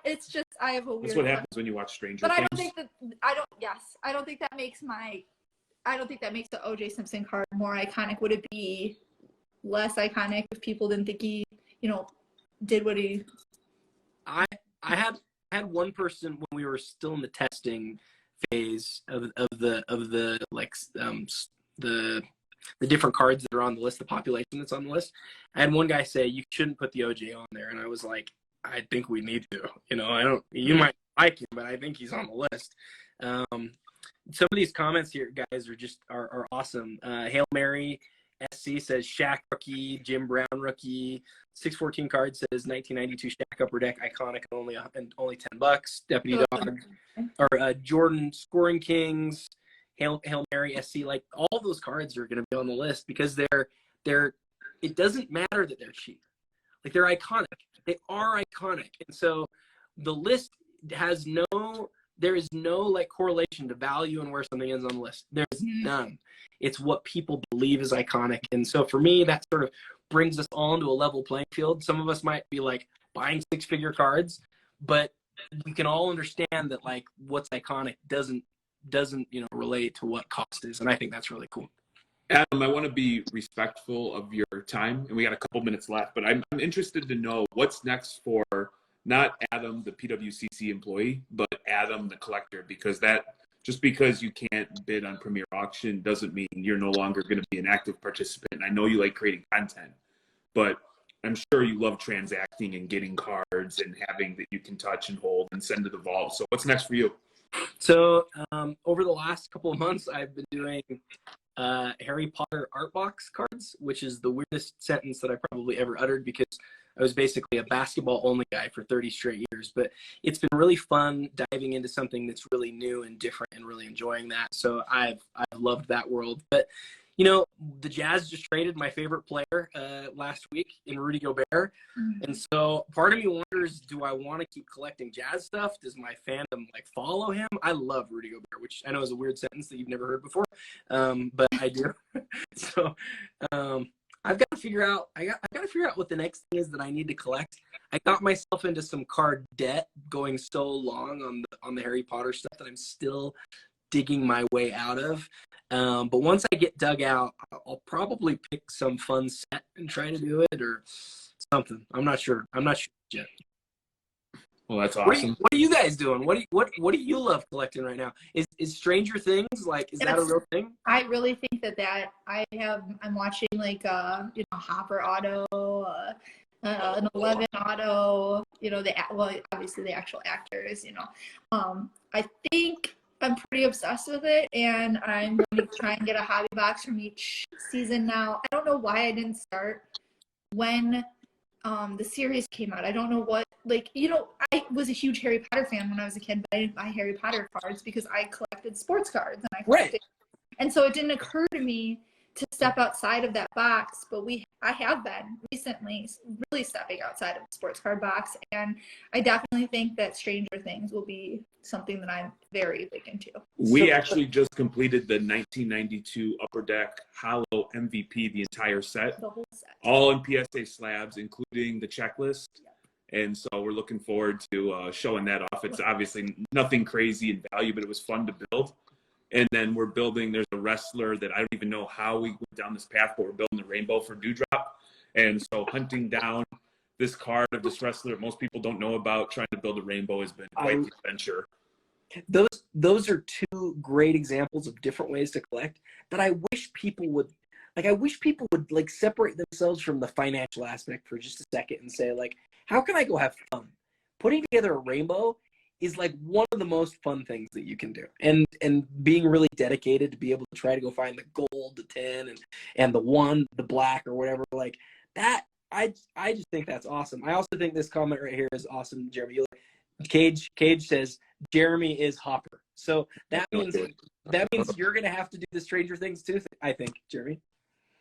Speaker 2: it's just I have a weird.
Speaker 1: That's what happens when you watch Stranger
Speaker 2: But
Speaker 1: Things.
Speaker 2: I don't think that makes the OJ Simpson card more iconic. Would it be less iconic if people didn't think he, did what he?
Speaker 3: I had one person when we were still in the testing phase of the different cards that are on the list, the population that's on the list. I had one guy say you shouldn't put the OJ on there, and I was like, I think we need to. You might like him, but I think he's on the list. Some of these comments here, guys, are awesome. Hail Mary SC says Shaq rookie, Jim Brown rookie. 614 card says 1992 Shaq upper deck iconic and only $10. Deputy Dog or Jordan scoring kings. Hail Mary SC, like all those cards are going to be on the list because it doesn't matter that they're cheap. Like they're iconic. They are iconic. And so the list there is no like correlation to value and where something is on the list. There's none. It's what people believe is iconic. And so for me, that sort of brings us all into a level playing field. Some of us might be like buying 6-figure cards, but we can all understand that like what's iconic doesn't relate to what cost is, and I think that's really cool.
Speaker 1: Adam, I want to be respectful of your time, and we got a couple minutes left, but I'm interested to know what's next for not Adam, the PWCC employee, but Adam, the collector, because just because you can't bid on Premier Auction doesn't mean you're no longer going to be an active participant. I know you like creating content, but I'm sure you love transacting and getting cards and having that you can touch and hold and send to the vault. So what's next for you?
Speaker 3: So over the last couple of months, I've been doing Harry Potter art box cards, which is the weirdest sentence that I probably ever uttered because I was basically a basketball only guy for 30 straight years. But it's been really fun diving into something that's really new and different and really enjoying that. So I've loved that world. But the Jazz just traded my favorite player last week in Rudy Gobert. Mm-hmm. And so part of me wonders, do I want to keep collecting Jazz stuff? Does my fandom follow him? I love Rudy Gobert, which I know is a weird sentence that you've never heard before. But I do. So I've got to figure out what the next thing is that I need to collect. I got myself into some card debt going so long on the Harry Potter stuff that I'm still digging my way out of. But once I get dug out, I'll probably pick some fun set and try to do it or something. I'm not sure yet.
Speaker 1: Well, that's awesome.
Speaker 3: What are you guys doing? What do you love collecting right now? Is Stranger Things that a real thing?
Speaker 2: I really think that I'm watching Hopper Auto, an 11 Auto, obviously the actual actors, I think I'm pretty obsessed with it, and I'm going to try and get a hobby box from each season now. I don't know why I didn't start when the series came out. I don't know what like, you know, I was a huge Harry Potter fan when I was a kid, but I didn't buy Harry Potter cards because I collected sports cards and I collected. And so it didn't occur to me to step outside of that box, but I have been recently really stepping outside of the sports card box, and I definitely think that Stranger Things will be something that I'm very big into.
Speaker 1: We actually just completed the 1992 Upper Deck Hollow MVP, the entire set,
Speaker 2: The whole set.
Speaker 1: all in PSA slabs, including the checklist. And so we're looking forward to showing that off. It's obviously nothing crazy in value, but it was fun to build. And then we're building, there's a wrestler that I don't even know how we went down this path, but we're building the rainbow for Dewdrop. And so hunting down this card of this wrestler that most people don't know about, trying to build a rainbow has been quite the adventure.
Speaker 3: Those are two great examples of different ways to collect that I wish people would like separate themselves from the financial aspect for just a second and say, like, how can I go have fun? Putting together a rainbow is like one of the most fun things that you can do, and being really dedicated to be able to try to go find the gold, the 10, and the 1, the black, or whatever, like that. I just think that's awesome. I also think this comment right here is awesome, Jeremy. Cage says Jeremy is Hopper, so that means you're gonna have to do the Stranger Things too, I think, Jeremy.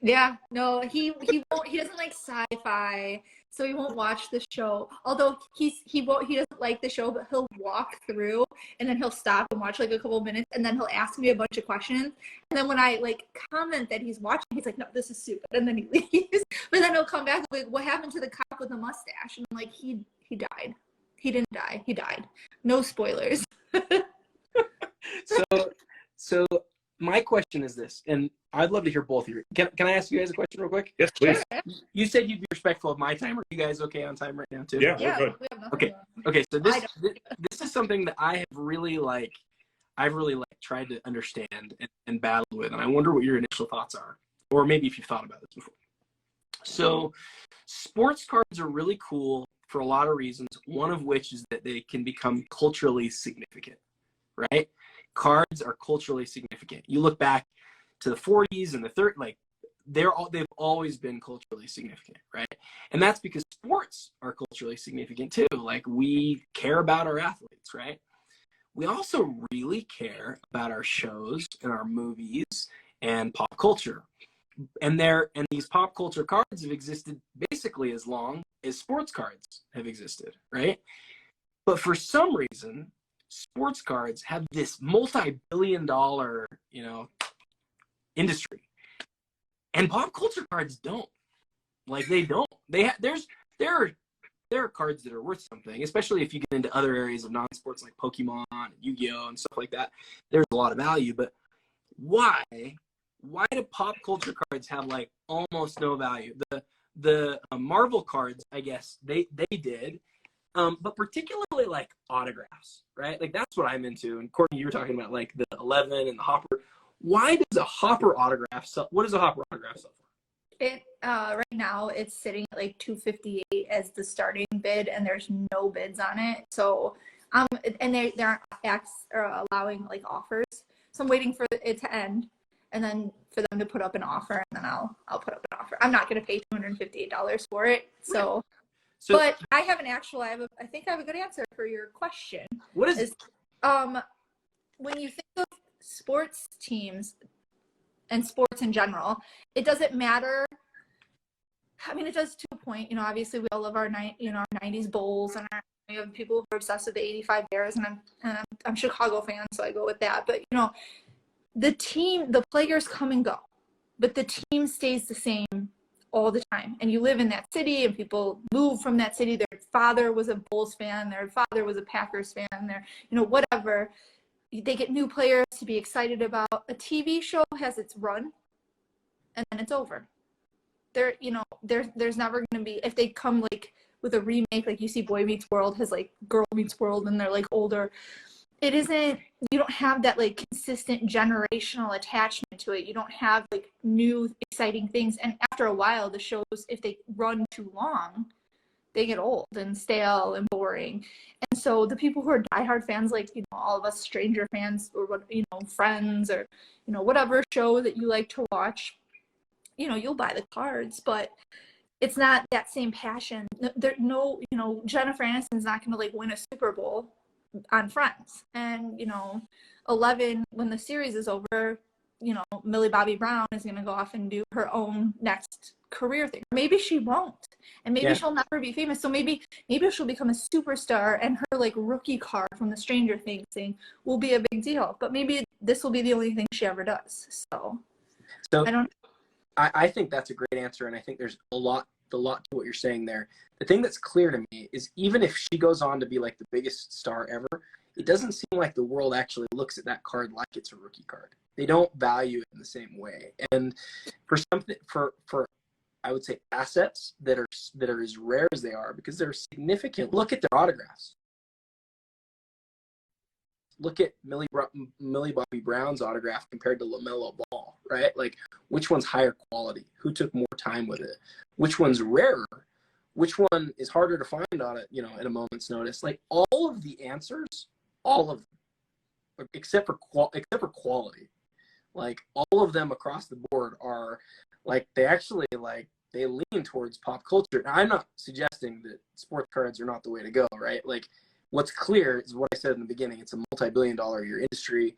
Speaker 2: Yeah, no, he won't. He doesn't like sci-fi, so he won't watch the show. Although he doesn't like the show, but he'll walk through and then he'll stop and watch like a couple minutes, and then he'll ask me a bunch of questions. And then when I like comment that he's watching, he's like, "No, this is stupid," and then he leaves. But then he'll come back and be like, "What happened to the cop with the mustache?" And I'm like, "He died. He didn't die. He died. No spoilers."
Speaker 3: So my question is this, and I'd love to hear both of you. Can I ask you guys a question real quick?
Speaker 1: Yes, please.
Speaker 3: You said you'd be respectful of my time. Are you guys okay on time right now too?
Speaker 1: Yeah,
Speaker 2: Yeah,
Speaker 1: we're good.
Speaker 2: we have nothing
Speaker 3: Okay.
Speaker 2: going on.
Speaker 3: Okay, so this is something that I've really tried to understand and battled with, and I wonder what your initial thoughts are, or maybe if you've thought about this before. So, sports cards are really cool for a lot of reasons. One of which is that they can become culturally significant, right? Cards are culturally significant. You look back to the 40s and the 30s, like they've always been culturally significant, right? And that's because sports are culturally significant too. Like, we care about our athletes, right? We also really care about our shows and our movies and pop culture. And these pop culture cards have existed basically as long as sports cards have existed, right? But for some reason, sports cards have this multi-billion-dollar, industry, and pop culture cards don't. Like, they don't. There are cards that are worth something, especially if you get into other areas of non-sports like Pokemon and Yu-Gi-Oh and stuff like that. There's a lot of value, but why do pop culture cards have like almost no value? The Marvel cards, I guess they did, but particularly like autographs, right? Like, that's what I'm into. And Courtney, you were talking about like the 11 and the Hopper. Why does a Hopper autograph sell? What does a Hopper autograph sell for?
Speaker 2: It right now it's sitting at like $258 as the starting bid, and there's no bids on it. So and they aren't allowing like offers. So I'm waiting for it to end, and then for them to put up an offer, and then I'll put up an offer. I'm not going to pay $258 for it. So but I have an actual. I think I have a good answer for your question.
Speaker 3: What is
Speaker 2: when you think of sports teams and sports in general, it doesn't matter. I mean, it does to a point. Obviously we all love our 90s Bulls, and we have people who are obsessed with the '85 Bears, and I'm Chicago fan, so I go with that. But the players come and go, but the team stays the same all the time. And you live in that city, and people move from that city. Their father was a Bulls fan, their father was a Packers fan, whatever. They get new players to be excited about. A TV show has its run, and then it's over. There's never going to be, if they come like with a remake, like you see Boy Meets World has like Girl Meets World, and they're like older. It isn't, you don't have that like consistent generational attachment to it. You don't have like new exciting things. And after a while, the shows, if they run too long, they get old and stale and boring. And so the people who are diehard fans, like, all of us Stranger fans, or, Friends, or, whatever show that you like to watch, you'll buy the cards, but it's not that same passion. There, no, you know, Jennifer Aniston's not going to like win a Super Bowl on Friends. And, you know, 11, when the series is over, you know, Millie Bobby Brown is going to go off and do her own next career thing. Maybe she won't. And maybe she'll never be famous. So maybe she'll become a superstar and her like rookie card from the Stranger Things thing will be a big deal. But maybe this will be the only thing she ever does. So I don't.
Speaker 3: I think that's a great answer, and I think there's a lot to what you're saying there. The thing that's clear to me is even if she goes on to be like the biggest star ever, it doesn't seem like the world actually looks at that card like it's a rookie card. They don't value it in the same way. And for something for I would say assets that are as rare as they are, because they're significant. Look at their autographs. Look at Millie Bobby Brown's autograph compared to LaMelo Ball, right? Like, which one's higher quality? Who took more time with it? Which one's rarer? Which one is harder to find on it, you know, at a moment's notice? Like, all of the answers, all of them, except for quality, like all of them across the board are like they lean towards pop culture. Now, I'm not suggesting that sports cards are not the way to go, right? Like, what's clear is what I said in the beginning. It's a multi-billion-dollar-a-year industry.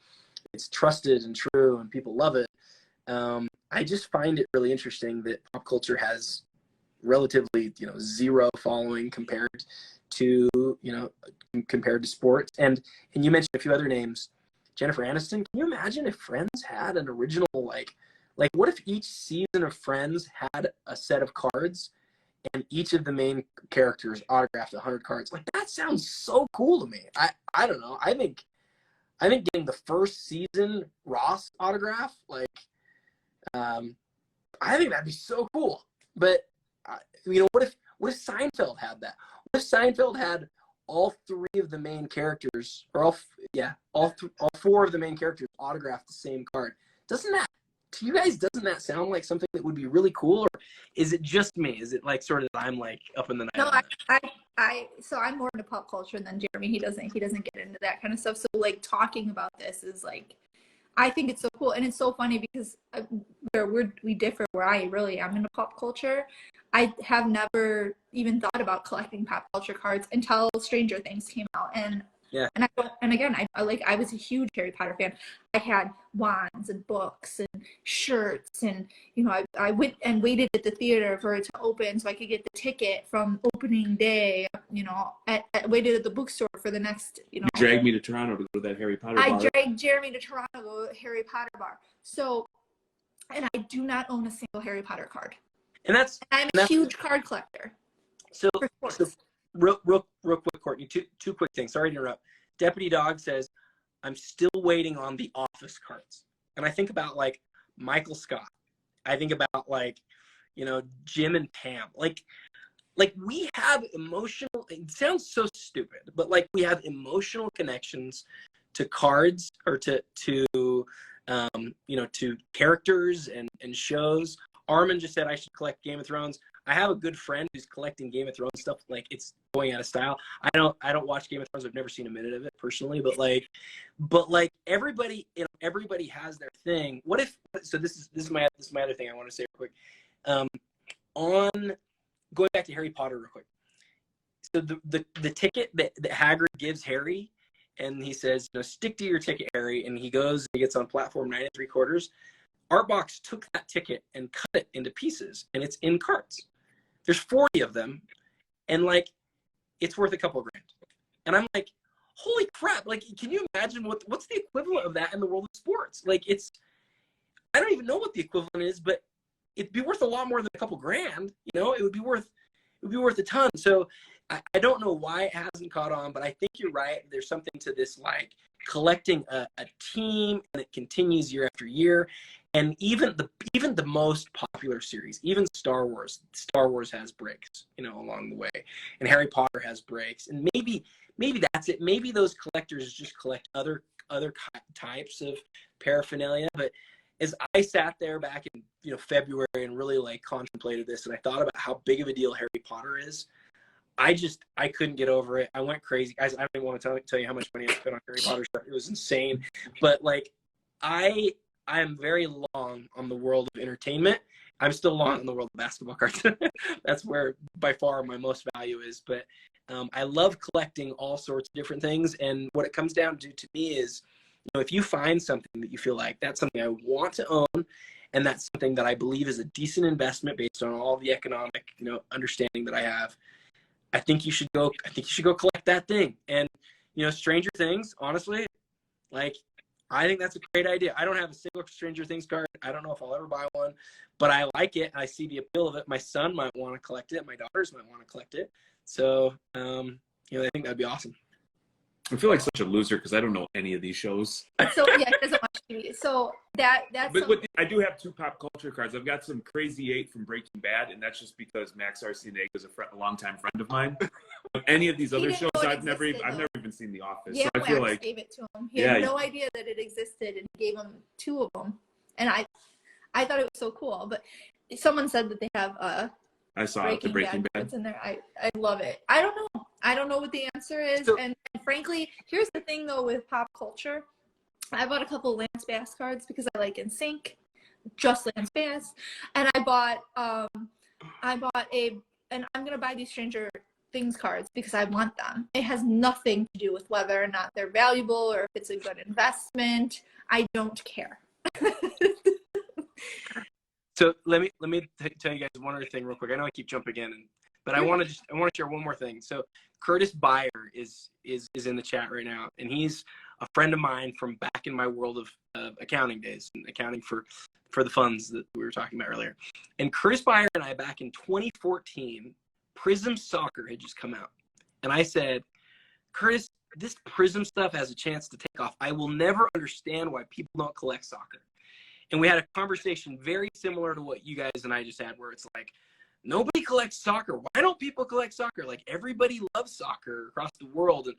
Speaker 3: It's trusted and true, and people love it. I just find it really interesting that pop culture has relatively, you know, zero following compared to sports. And you mentioned a few other names. Jennifer Aniston. Can you imagine if Friends had an original like what if each season of Friends had a set of cards and each of the main characters autographed 100 cards? Like, that sounds so cool to me. I don't know. I think getting the first season Ross autograph, like, I think that'd be so cool. But you know, what if Seinfeld had that? What if Seinfeld had all three of the main characters, or all four of the main characters autographed the same card? Doesn't that sound like something that would be really cool? Or is it just me? Is it like sort of I'm like up in the night?
Speaker 2: No, so I'm more into pop culture than Jeremy. He doesn't get into that kind of stuff. So like talking about this is like, I think it's so cool. And it's so funny because we differ where I really am into pop culture. I have never even thought about collecting pop culture cards until Stranger Things came out. And
Speaker 3: yeah.
Speaker 2: I was a huge Harry Potter fan. I had wands and books and shirts, and you know, I went and waited at the theater for it to open so I could get the ticket from opening day. You know, waited at the bookstore for the next. You know,
Speaker 1: you dragged me to Toronto to go to that Harry Potter bar.
Speaker 2: I dragged Jeremy to Toronto to go to the Harry Potter bar. So, and I do not own a single Harry Potter card.
Speaker 3: And
Speaker 2: I'm a huge card collector.
Speaker 3: So real quick, Courtney, two quick things. Sorry to interrupt. Deputy Dog says, I'm still waiting on the Office cards. And I think about like Michael Scott. I think about like, you know, Jim and Pam. Like we have emotional, it sounds so stupid, but like we have emotional connections to cards or to characters and shows. Armin just said I should collect Game of Thrones. I have a good friend who's collecting Game of Thrones stuff. Like, it's going out of style. I don't watch Game of Thrones. I've never seen a minute of it personally, but everybody, you know, everybody has their thing. What if, so this is my other thing I want to say real quick. On going back to Harry Potter real quick. So the ticket that Hagrid gives Harry, and he says, you know, stick to your ticket, Harry, and he goes and he gets on platform 9 3/4. Artbox took that ticket and cut it into pieces, and it's in carts. There's 40 of them, and like, it's worth a couple grand. And I'm like, holy crap! Like, can you imagine what's the equivalent of that in the world of sports? Like, I don't even know what the equivalent is, but it'd be worth a lot more than a couple grand. You know, it would be worth a ton. So I don't know why it hasn't caught on, but I think you're right. There's something to this, like collecting a team, and it continues year after year. And even the most popular series, even Star Wars has breaks, you know, along the way, and Harry Potter has breaks, and maybe that's it. Maybe those collectors just collect other types of paraphernalia. But as I sat there back in, you know, February and really like contemplated this, and I thought about how big of a deal Harry Potter is, I couldn't get over it. I went crazy, guys. I don't even want to tell you how much money I spent on Harry Potter stuff. It was insane. But like, I am very long on the world of entertainment, I'm still long in the world of basketball cards. That's where by far my most value is. But I love collecting all sorts of different things. And what it comes down to me is, if you find something that you feel like that's something I want to own, and that's something that I believe is a decent investment based on all the economic, understanding that I have, I think you should go collect that thing. And, Stranger Things, honestly, like, I think that's a great idea. I don't have a single Stranger Things card. I don't know if I'll ever buy one, but I like it. I see the appeal of it. My son might want to collect it. My daughters might want to collect it. So, I think that'd be awesome.
Speaker 1: I feel like such a loser because I don't know any of these shows.
Speaker 2: So yeah, he doesn't watch TV. So that's.
Speaker 1: But I do have 2 pop culture cards. I've got some Crazy 8 from Breaking Bad, and that's just because Max Arciniega is a longtime friend of mine. But any of these other shows, I've never even seen The Office.
Speaker 2: Yeah,
Speaker 1: so I feel like
Speaker 2: gave it to him. He had no idea that it existed, and gave him 2 of them. And I thought it was so cool. But someone said that they have
Speaker 1: I saw the Breaking Bad.
Speaker 2: In there. I love it. I don't know. I don't know what the answer is. And frankly, here's the thing though with pop culture. I bought a couple Lance Bass cards because I like NSYNC, just Lance Bass, and I bought and I'm gonna buy these Stranger Things cards because I want them. It has nothing to do with whether or not they're valuable or if it's a good investment. I don't care.
Speaker 3: So let me tell you guys one other thing real quick. I know I keep jumping in, but I want to share one more thing. So Curtis Beyer is in the chat right now, and he's a friend of mine from back in my world of accounting days and accounting for the funds that we were talking about earlier. And Curtis Beyer and I, back in 2014, Prism Soccer had just come out, and I said, Curtis, this Prism stuff has a chance to take off. I will never understand why people don't collect soccer. And we had a conversation very similar to what you guys and I just had, where it's like, nobody collects soccer. Why don't people collect soccer? Like, everybody loves soccer across the world. And,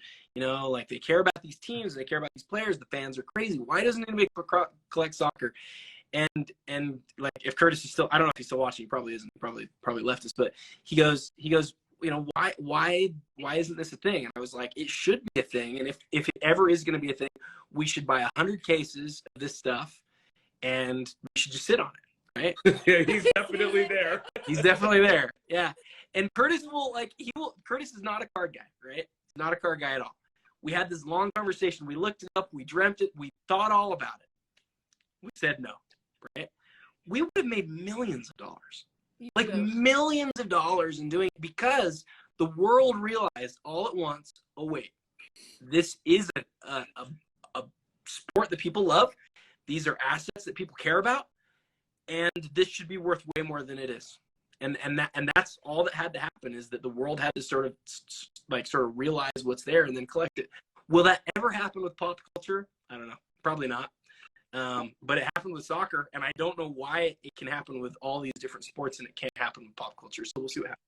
Speaker 3: like, they care about these teams. They care about these players. The fans are crazy. Why doesn't anybody collect soccer? And like, if Curtis is still, I don't know if he's still watching. He probably isn't. He probably left us. But he goes, why isn't this a thing? And I was like, it should be a thing. And if it ever is going to be a thing, we should buy 100 cases of this stuff, and we should just sit on it, right?
Speaker 1: Yeah, he's definitely there.
Speaker 3: He's definitely there. Yeah. And Curtis Curtis is not a card guy, right? He's not a card guy at all. We had this long conversation. We looked it up. We dreamt it. We thought all about it. We said no, right? We would have made millions of dollars, millions of dollars in doing it, because the world realized all at once, oh, wait, this is a sport that people love. These are assets that people care about, and this should be worth way more than it is. And that's all that had to happen, is that the world had to sort of realize what's there and then collect it. Will that ever happen with pop culture? I don't know. Probably not. But it happened with soccer, and I don't know why it can happen with all these different sports and it can't happen with pop culture. So we'll see what happens.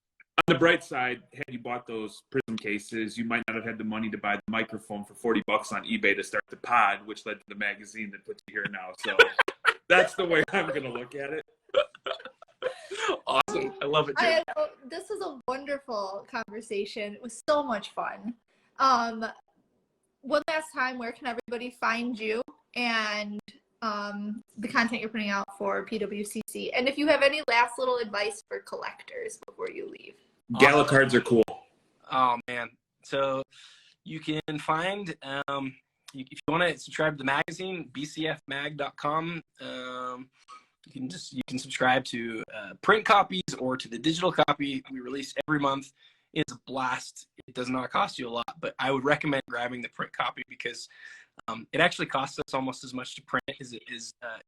Speaker 1: On the bright side, had you bought those Prism cases, you might not have had the money to buy the microphone for $40 on eBay to start the pod, which led to the magazine that puts you here now. So that's the way I'm going to look at it.
Speaker 3: Awesome. I love it, Jim.
Speaker 2: This was a wonderful conversation. It was so much fun. One last time, where can everybody find you and the content you're putting out for PWCC? And if you have any last little advice for collectors before you leave.
Speaker 1: Gala cards are cool.
Speaker 3: Oh, man. So you can find, if you want to subscribe to the magazine, bcfmag.com. You can subscribe to print copies or to the digital copy we release every month. It's a blast. It does not cost you a lot, but I would recommend grabbing the print copy because it actually costs us almost as much to print as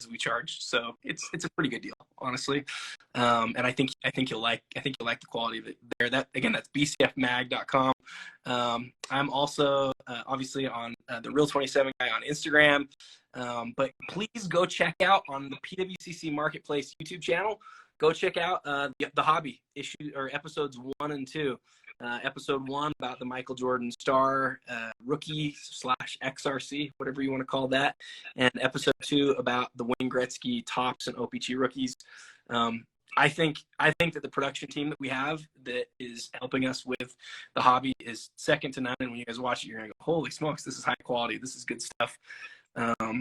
Speaker 3: we charge. So it's a pretty good deal, honestly. And I think you'll like the quality of it there. That's bcfmag.com. I'm also obviously on the Real 27 guy on Instagram. But please go check out on the PWCC Marketplace YouTube channel. Go check out the hobby issue or episodes 1 and 2. Episode 1 about the Michael Jordan star rookie / XRC, whatever you want to call that, and episode 2 about the Wayne Gretzky Topps and OPC rookies. I think that the production team that we have that is helping us with the hobby is second to none. And when you guys watch it, you're gonna go, "Holy smokes, this is high quality. This is good stuff."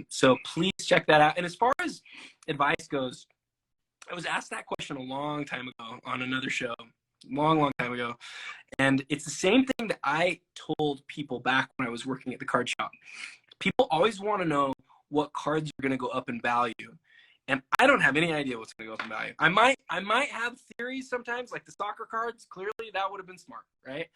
Speaker 3: So please check that out. And as far as advice goes, I was asked that question a long time ago on another show, long time ago. And it's the same thing that I told people back when I was working at the card shop. People always want to know what cards are going to go up in value. And I don't have any idea what's going to go up in value. I might have theories sometimes, like the soccer cards. Clearly, that would have been smart, right?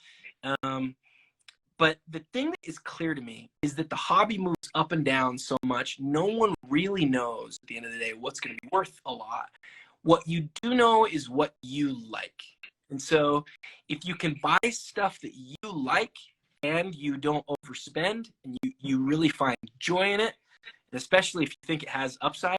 Speaker 3: But the thing that is clear to me is that the hobby moves up and down so much. No one really knows at the end of the day what's going to be worth a lot. What you do know is what you like. And so if you can buy stuff that you like and you don't overspend and you really find joy in it, and especially if you think it has upside,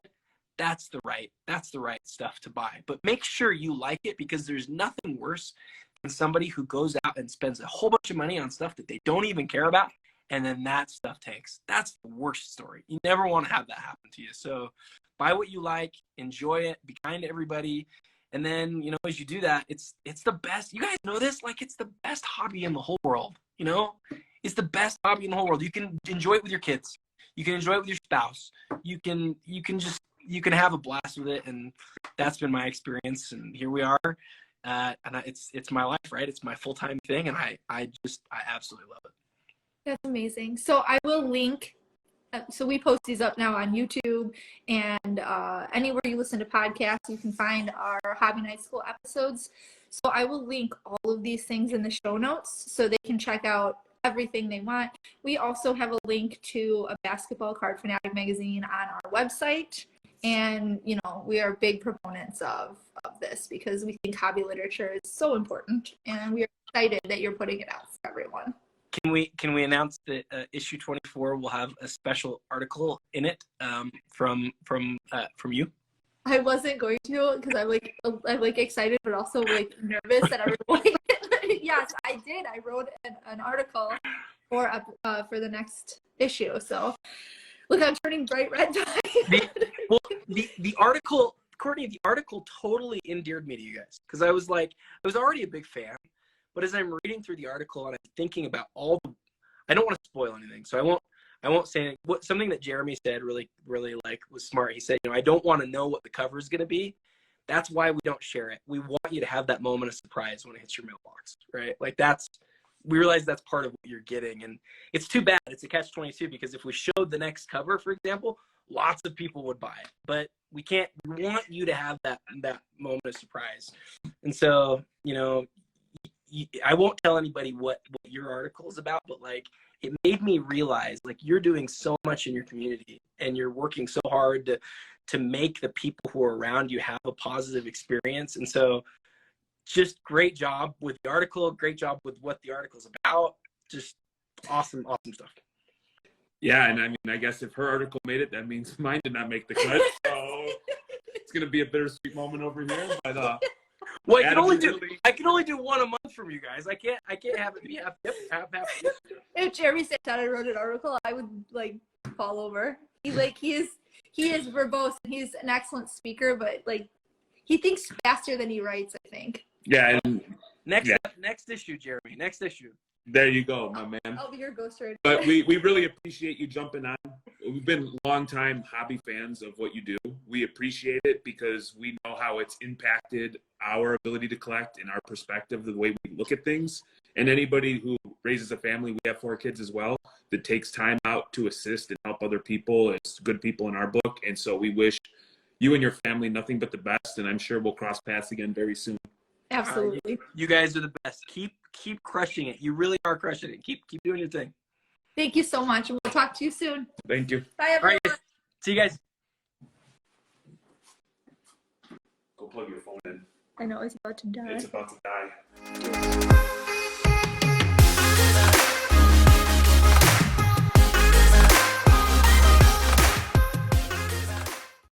Speaker 3: that's the right stuff to buy. But make sure you like it, because there's nothing worse than somebody who goes out and spends a whole bunch of money on stuff that they don't even care about, and then that stuff tanks. That's the worst story. You never want to have that happen to you. So buy what you like, enjoy it, be kind to everybody. And then, you know, as you do that, it's the best. You guys know this, like, it's the best hobby in the whole world. You know, it's the best hobby in the whole world. You can enjoy it with your kids. You can enjoy it with your spouse. You can have a blast with it. And that's been my experience. And here we are. It's my life, right? It's my full-time thing. And I absolutely love it.
Speaker 2: That's amazing. So I will link. So we post these up now on YouTube and anywhere you listen to podcasts, you can find our Hobby Night School episodes. So I will link all of these things in the show notes so they can check out everything they want. We also have a link to a Basketball Card Fanatic magazine on our website. And, you know, we are big proponents of this because we think hobby literature is so important. And we are excited that you're putting it out for everyone.
Speaker 3: Can we announce that issue 24 will have a special article in it from you?
Speaker 2: I wasn't going to because I'm like excited but also like nervous that everyone. Yes, I did. I wrote an article for the next issue. So look, I'm turning bright red dye.
Speaker 3: The article, Courtney, the article totally endeared me to you guys, because I was already a big fan. But as I'm reading through the article and I'm thinking about I don't want to spoil anything, so I won't say anything. Something that Jeremy said really like was smart. He said, you know, I don't want to know what the cover is going to be. That's why we don't share it. We want you to have that moment of surprise when it hits your mailbox, right? Like we realize that's part of what you're getting, and it's too bad. It's a catch-22, because if we showed the next cover, for example, lots of people would buy it, but we can't. We want you to have that moment of surprise, and so, you know, I won't tell anybody what your article is about, but like, it made me realize, like, you're doing so much in your community and you're working so hard to make the people who are around you have a positive experience. And so just great job with the article. Great job with what the article's about. Just awesome stuff.
Speaker 1: Yeah. And I mean, I guess if her article made it, that means mine did not make the cut. So it's going to be a bittersweet moment over here. But,
Speaker 3: well, I can only do one a month from you guys. I can't have it be half.
Speaker 2: If Jeremy said that I wrote an article, I would like fall over. He is verbose. He's an excellent speaker, but like, he thinks faster than he writes, I think.
Speaker 1: Yeah. And
Speaker 3: next issue, Jeremy. Next issue.
Speaker 1: There you go, my man.
Speaker 2: I'll be your ghostwriter.
Speaker 1: But we really appreciate you jumping on. We've been longtime hobby fans of what you do. We appreciate it because we know how it's impacted our ability to collect and our perspective, the way we look at things. And anybody who raises a family, we have 4 kids as well, that takes time out to assist and help other people. It's good people in our book. And so we wish you and your family nothing but the best. And I'm sure we'll cross paths again very soon.
Speaker 2: Absolutely.
Speaker 3: You guys are the best. Keep crushing it. You really are crushing it. Keep doing your thing.
Speaker 2: Thank you so much. And we'll talk to you soon.
Speaker 1: Thank you.
Speaker 2: Bye, everyone.
Speaker 3: All right. See you guys.
Speaker 1: Go plug your phone in.
Speaker 2: I know it's about to die.
Speaker 1: It's about to die.